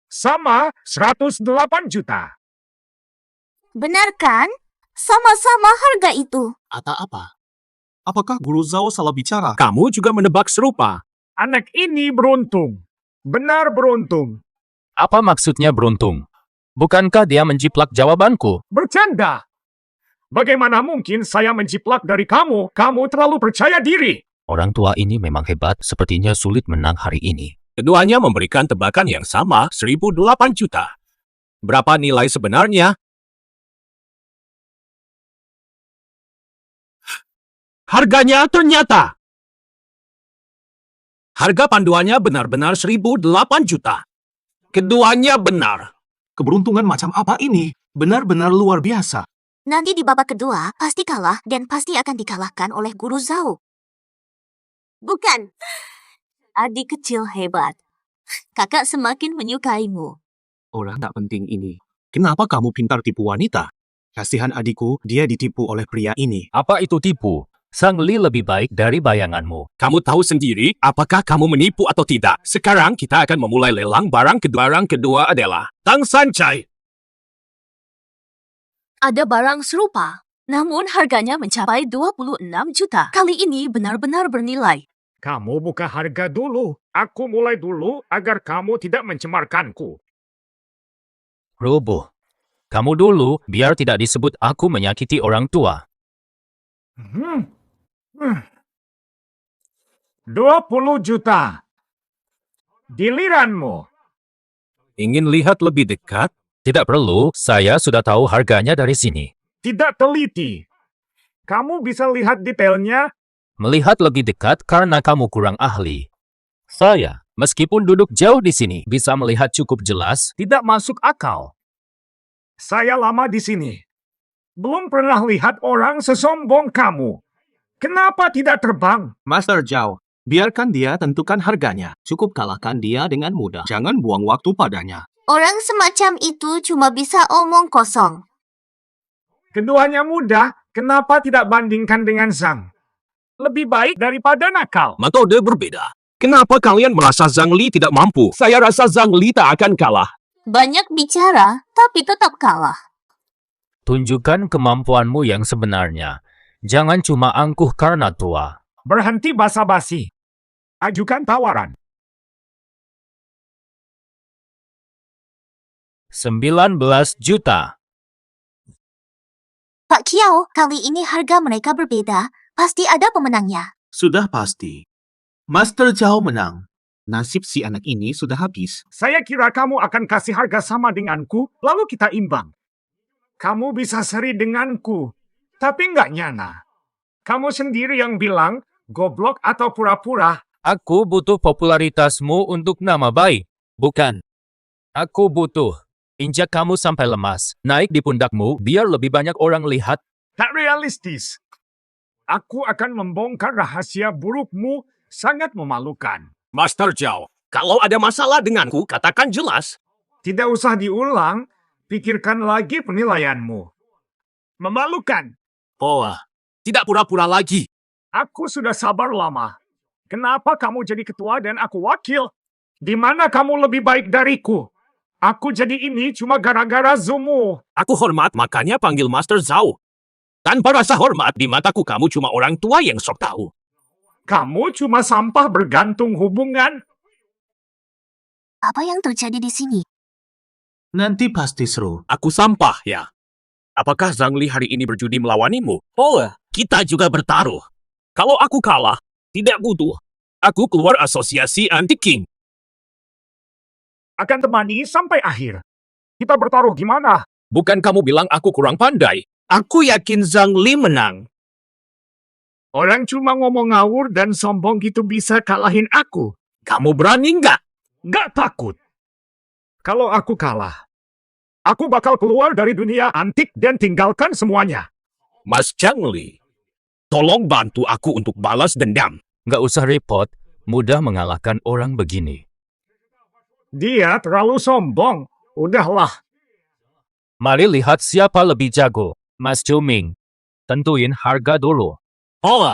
Sama 108 juta.
Benar kan? Sama-sama harga itu.
Atau apa? Apakah Guru Zhao salah bicara?
Kamu juga menebak serupa.
Anak ini beruntung. Benar beruntung.
Apa maksudnya beruntung? Bukankah dia menjiplak jawabanku?
Bercanda. Bagaimana mungkin saya menjiplak dari kamu? Kamu terlalu percaya diri.
Orang tua ini memang hebat, sepertinya sulit menang hari ini.
Keduanya memberikan tebakan yang sama, 1.008 juta. Berapa nilai sebenarnya? Harganya ternyata. Harga panduannya benar-benar 1.008 juta. Keduanya benar.
Keberuntungan macam apa ini? Benar-benar luar biasa.
Nanti di babak kedua, pasti kalah dan pasti akan dikalahkan oleh Guru Zhao. Bukan. Adik kecil hebat. Kakak semakin menyukaimu.
Orang tak penting ini. Kenapa kamu pintar tipu wanita? Kasihan adikku, dia ditipu oleh pria ini.
Apa itu tipu? Sang Li lebih baik dari bayanganmu.
Kamu tahu sendiri apakah kamu menipu atau tidak. Sekarang kita akan memulai lelang barang kedua. Barang kedua adalah Tang Sancai.
Ada barang serupa, namun harganya mencapai 26 juta. Kali ini benar-benar bernilai.
Kamu buka harga dulu. Aku mulai dulu agar kamu tidak mencemarkanku.
Robo, kamu dulu biar tidak disebut aku menyakiti orang tua.
20 juta. Giliranmu.
Ingin lihat lebih dekat?
Tidak perlu, saya sudah tahu harganya dari sini.
Tidak teliti. Kamu bisa lihat detailnya.
Melihat lebih dekat karena kamu kurang ahli. Saya, meskipun duduk jauh di sini, bisa melihat cukup jelas.
Tidak masuk akal. Saya lama di sini. Belum pernah lihat orang sesombong kamu. Kenapa tidak terbang?
Master Zhao, biarkan dia tentukan harganya. Cukup kalahkan dia dengan mudah. Jangan buang waktu padanya.
Orang semacam itu cuma bisa omong kosong.
Keduanya mudah, kenapa tidak bandingkan dengan Zhang? Lebih baik daripada nakal.
Metode berbeda. Kenapa kalian merasa Zhang Li tidak mampu? Saya rasa Zhang Li tak akan kalah.
Banyak bicara, tapi tetap kalah.
Tunjukkan kemampuanmu yang sebenarnya. Jangan cuma angkuh karena tua.
Berhenti basa-basi. Ajukan tawaran.
19 juta.
Pak Kiao, kali ini harga mereka berbeda. Pasti ada pemenangnya.
Sudah pasti. Master Zhao menang. Nasib si anak ini sudah habis.
Saya kira kamu akan kasih harga sama denganku, lalu kita imbang. Kamu bisa seri denganku, tapi nggak nyana. Kamu sendiri yang bilang, goblok atau pura-pura.
Aku butuh popularitasmu untuk nama baik. Bukan. Aku butuh. Injak kamu sampai lemas. Naik di pundakmu biar lebih banyak orang lihat.
Tak realistis. Aku akan membongkar rahasia burukmu, sangat memalukan.
Master Zhao, kalau ada masalah denganku, katakan jelas.
Tidak usah diulang, pikirkan lagi penilaianmu. Memalukan.
Oh, tidak pura-pura lagi.
Aku sudah sabar lama. Kenapa kamu jadi ketua dan aku wakil? Di mana kamu lebih baik dariku? Aku jadi ini cuma gara-gara Zoom-mu.
Aku hormat, makanya panggil Master Zhao. Tanpa rasa hormat, di mataku kamu cuma orang tua yang sok tahu.
Kamu cuma sampah bergantung hubungan.
Apa yang terjadi di sini?
Nanti pasti seru.
Aku sampah, ya. Apakah Zhang Li hari ini berjudi melawanimu? Oh, kita juga bertaruh. Kalau aku kalah, tidak butuh. Aku keluar asosiasi anti-king.
Akan temani sampai akhir. Kita bertaruh gimana?
Bukan kamu bilang aku kurang pandai?
Aku yakin Zhang Li menang.
Orang cuma ngomong ngawur dan sombong gitu bisa kalahin aku.
Kamu berani nggak?
Nggak takut. Kalau aku kalah, aku bakal keluar dari dunia antik dan tinggalkan semuanya.
Mas Zhang Li, tolong bantu aku untuk balas dendam.
Nggak usah repot, mudah mengalahkan orang begini.
Dia terlalu sombong. Udahlah.
Mari lihat siapa lebih jago. Mas Juming, tentuin harga dulu.
Oh,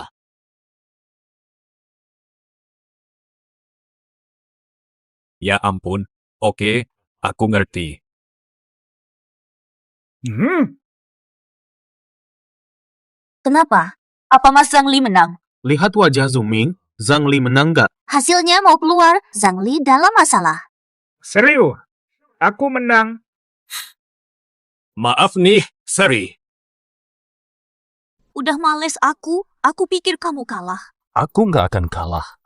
ya ampun. Oke, aku ngerti.
Kenapa? Apa Mas Zhang Li menang?
Lihat wajah Zuming, Zhang Li menang nggak?
Hasilnya mau keluar, Zhang Li dalam masalah.
Serius, aku menang.
Maaf nih, Seri.
Udah males aku pikir kamu kalah.
Aku nggak akan kalah.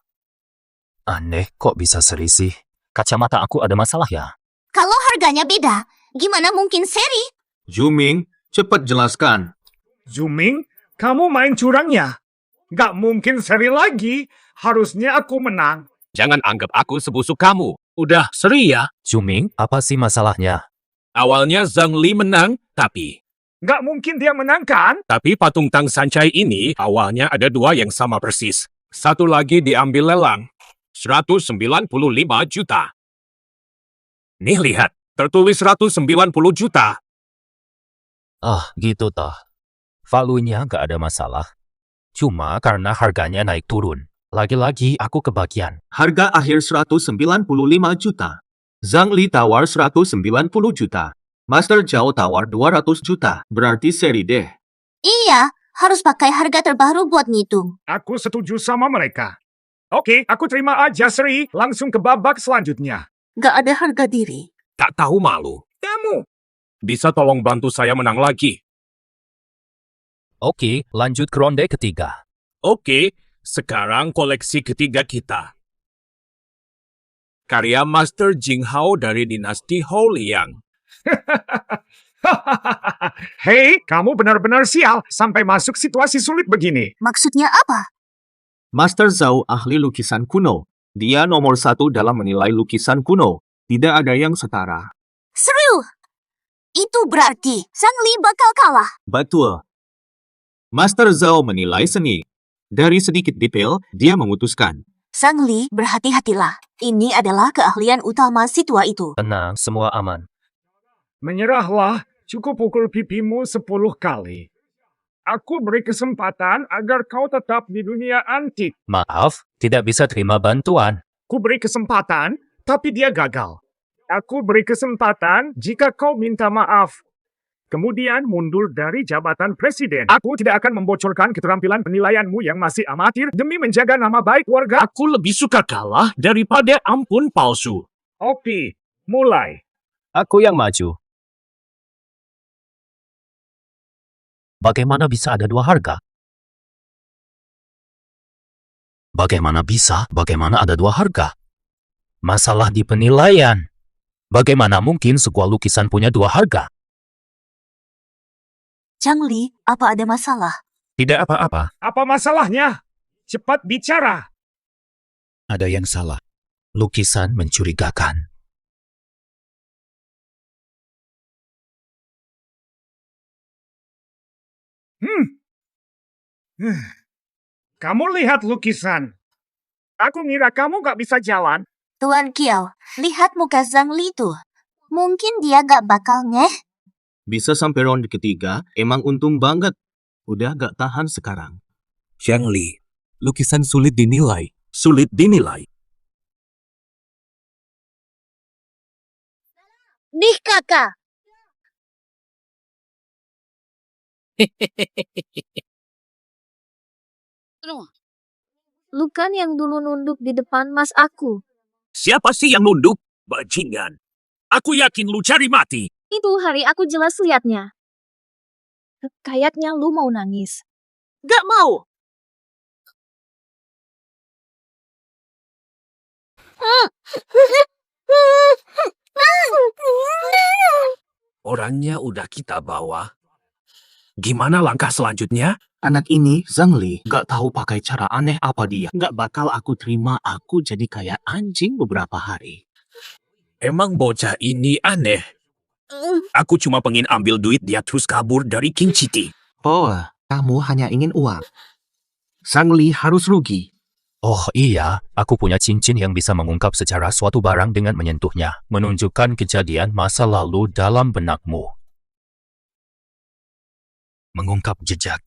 Aneh, kok bisa seri sih? Kacamata aku ada masalah ya?
Kalau harganya beda, gimana mungkin seri?
Zuming, cepat jelaskan.
Zuming, kamu main curangnya. Gak mungkin seri lagi. Harusnya aku menang.
Jangan anggap aku sebusuk kamu. Udah, Seri ya.
Juming, apa sih masalahnya?
Awalnya Zhang Li menang, tapi
Gak mungkin dia menang kan?
patung Tang Sancai ini awalnya ada dua yang sama persis. Satu lagi diambil lelang. 195 juta. Nih lihat, tertulis 190 juta.
Ah, gitu toh. Valuenya nggak ada masalah. Cuma karena harganya naik turun. Lagi-lagi aku kebagian.
Harga akhir 195 juta. Zhang Li tawar 190 juta. Master Zhao tawar 200 juta. Berarti seri D.
Iya, harus pakai harga terbaru buat ngitung.
Aku setuju sama mereka. Oke, aku terima aja, Sri. Langsung ke babak selanjutnya.
Gak ada harga diri.
Tak tahu malu. Kamu. Bisa tolong bantu saya menang lagi?
Oke, lanjut ke ronde ketiga.
Oke, sekarang koleksi ketiga kita. Karya Master Jing Hao dari dinasti Hou Liang.
Hei, kamu benar-benar sial sampai masuk situasi sulit begini.
Maksudnya apa?
Master Zhao ahli lukisan kuno. Dia nomor 1 dalam menilai lukisan kuno. Tidak ada yang setara.
Seru! Itu berarti Zhang Li bakal kalah.
Betul. Master Zhao menilai seni. Dari sedikit detail, dia memutuskan.
Zhang Li, berhati-hatilah. Ini adalah keahlian utama si tua itu.
Tenang, semua aman.
Menyerahlah, cukup pukul pipimu 10 kali. Aku beri kesempatan agar kau tetap di dunia antik.
Maaf, tidak bisa terima bantuan.
Ku beri kesempatan, tapi dia gagal. Aku beri kesempatan jika kau minta maaf. Kemudian mundur dari jabatan presiden. Aku tidak akan membocorkan keterampilan penilaianmu yang masih amatir demi menjaga nama baik warga.
Aku lebih suka kalah daripada ampun palsu.
Oke, mulai.
Aku yang maju. Bagaimana bisa ada dua harga? Bagaimana bisa? Bagaimana ada dua harga? Masalah di penilaian. Bagaimana mungkin sebuah lukisan punya dua harga?
Zhang Li, apa ada masalah?
Tidak apa-apa.
Apa masalahnya? Cepat bicara.
Ada yang salah. Lukisan mencurigakan.
Kamu lihat lukisan. Aku ngira kamu gak bisa jalan.
Tuan Kiao, lihat muka Zhang Li tuh. Mungkin dia gak bakal ngeh.
Bisa sampai ronde ketiga, emang untung banget. Udah gak tahan sekarang.
Zhang Li, lukisan sulit dinilai. Sulit dinilai.
Nih kakak, lu kan yang dulu nunduk di depan mas aku.
Siapa sih yang nunduk? Bajingan. Aku yakin lu cari mati.
Itu hari aku jelas liatnya. Kayaknya lu mau nangis.
Gak mau.
Orangnya udah kita bawa. Gimana langkah selanjutnya?
Anak ini, Zhang Li, gak tahu pakai cara aneh apa dia. Gak bakal aku terima aku jadi kayak anjing beberapa hari.
Emang bocah ini aneh. Aku cuma pengen ambil duit dia terus kabur dari King City.
Oh, kamu hanya ingin uang. Zhang Li harus rugi.
Oh iya, aku punya cincin yang bisa mengungkap secara suatu barang dengan menyentuhnya, menunjukkan kejadian masa lalu dalam benakmu. Mengungkap jejak.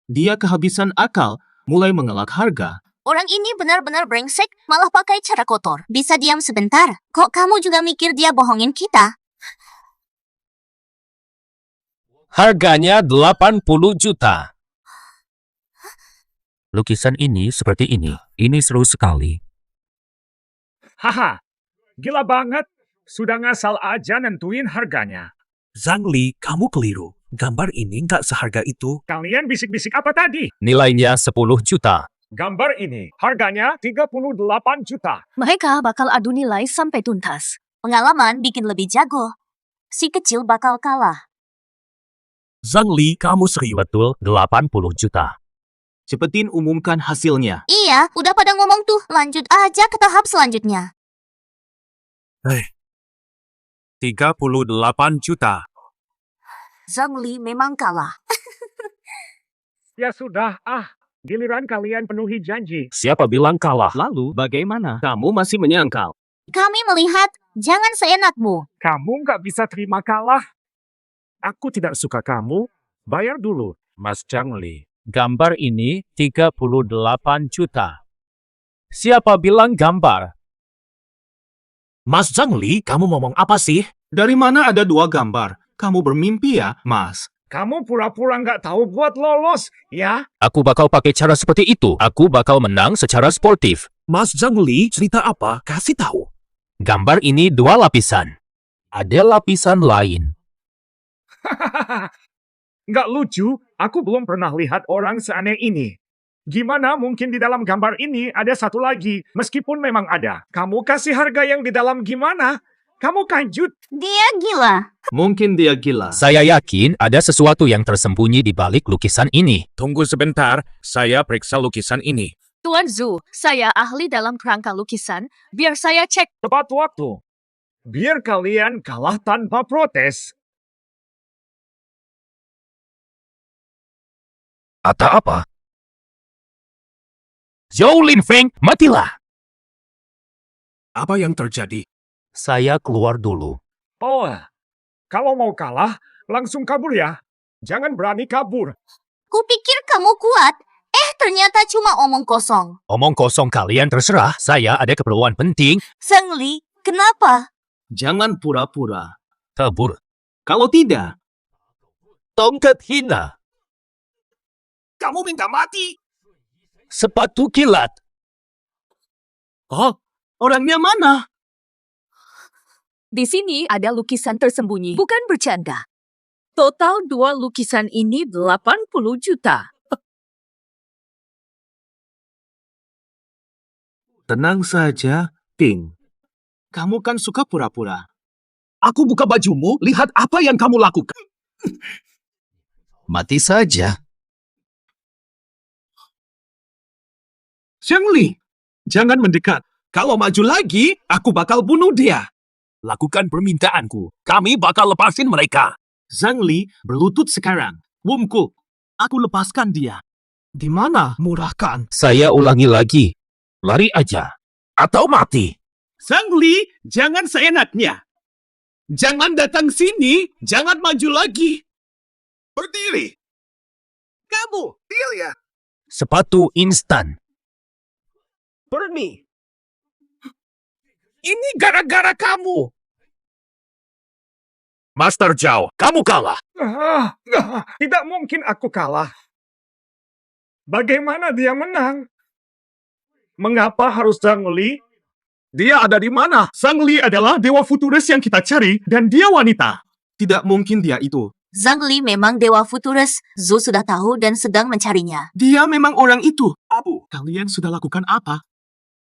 Dia kehabisan akal, mulai mengelak harga.
Orang ini benar-benar brengsek, malah pakai cara kotor. Bisa diam sebentar. Kok kamu juga mikir dia bohongin kita?
Harganya 80 juta. Lukisan ini seperti ini. Ini seru sekali.
Haha, gila banget. Sudah ngasal aja nentuin harganya.
Zhang Li, kamu keliru. Gambar ini nggak seharga itu.
Kalian bisik-bisik apa tadi?
Nilainya 10 juta.
Gambar ini harganya 38 juta.
Mereka bakal adu nilai sampai tuntas.
Pengalaman bikin lebih jago. Si kecil bakal kalah.
Zhang Li, kamu serius?
Betul, 80 juta.
Cepetin umumkan hasilnya.
Iya, udah pada ngomong tuh. Lanjut aja ke tahap selanjutnya.
38 juta.
Zhang Li memang kalah.
Ya sudah, Giliran kalian penuhi janji.
Siapa bilang kalah?
Lalu, bagaimana? Kamu masih menyangkal.
Kami melihat, jangan seenakmu.
Kamu nggak bisa terima kalah. Aku tidak suka kamu. Bayar dulu.
Mas Zhang Li.
Gambar ini 38 juta. Siapa bilang gambar?
Mas Zhang Li, kamu ngomong apa sih?
Dari mana ada 2 gambar? Kamu bermimpi ya, Mas?
Kamu pura-pura nggak tahu buat lolos, ya?
Aku bakal pakai cara seperti itu. Aku bakal menang secara sportif.
Mas Zhang Li, cerita apa? Kasih tahu.
Gambar ini 2 lapisan. Ada lapisan lain.
Nggak lucu, aku belum pernah lihat orang seaneh ini. Gimana mungkin di dalam gambar ini ada satu lagi, meskipun memang ada. Kamu kasih harga yang di dalam gimana? Kamu kanjut.
Dia gila.
Mungkin dia gila.
Saya yakin ada sesuatu yang tersembunyi di balik lukisan ini.
Tunggu sebentar, saya periksa lukisan ini.
Tuan Zhu, saya ahli dalam kerangka lukisan. Biar saya cek.
Tepat waktu. Biar kalian kalah tanpa protes.
Atau apa? Zhou Linfeng, matilah!
Apa yang terjadi?
Saya keluar dulu.
Oh, kalau mau kalah, langsung kabur ya. Jangan berani kabur.
Kupikir kamu kuat. Ternyata cuma omong kosong.
Omong kosong kalian terserah, saya ada keperluan penting.
Zhang Li, kenapa?
Jangan pura-pura.
Kabur.
Kalau tidak,
Tongkat hina.
Kamu minta mati.
Sepatu kilat.
oh, orangnya mana?
Di sini ada lukisan tersembunyi. Bukan bercanda. Total 2 lukisan ini 80 juta.
Tenang saja, King. Kamu kan suka pura-pura.
Aku buka bajumu, lihat apa yang kamu lakukan.
Mati saja. Zhang Li, jangan mendekat.
Kalau maju lagi, aku bakal bunuh dia. Lakukan permintaanku. Kami bakal lepasin mereka.
Zhang Li berlutut sekarang. Wumku, aku lepaskan dia.
Di mana murahkan?
Saya ulangi lagi. Lari aja.
Atau mati.
Zhang Li, jangan seenaknya. Jangan datang sini, jangan maju lagi.
Berdiri. Kamu, deal ya.
Sepatu instan.
Bernie. Ini gara-gara kamu.
Master Zhao, kamu kalah.
Tidak mungkin aku kalah. Bagaimana dia menang? Mengapa harus Zhang Li?
Dia ada di mana? Zhang Li adalah dewa futuris yang kita cari dan dia wanita. Tidak mungkin dia itu.
Zhang Li memang dewa futuris. Zhu sudah tahu dan sedang mencarinya.
Dia memang orang itu. Abu, kalian sudah lakukan apa?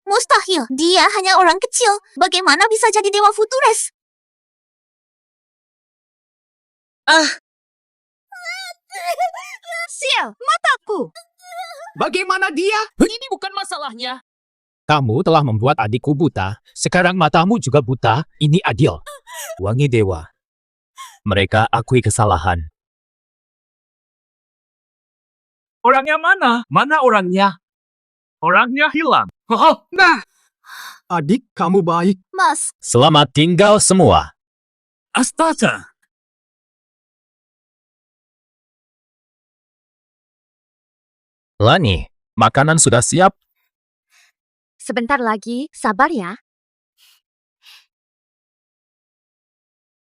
Mustahil, dia hanya orang kecil. Bagaimana bisa jadi dewa futuris?
Sial, mataku.
Bagaimana dia?
Ini bukan masalahnya.
Kamu telah membuat adikku buta. Sekarang matamu juga buta. Ini adil. Wangi dewa. Mereka akui kesalahan.
Orangnya mana? Mana orangnya? Orangnya hilang. Nah, adik kamu baik.
Mas,
Selamat tinggal semua.
Astaga.
Lani, makanan sudah siap.
Sebentar lagi, sabar ya.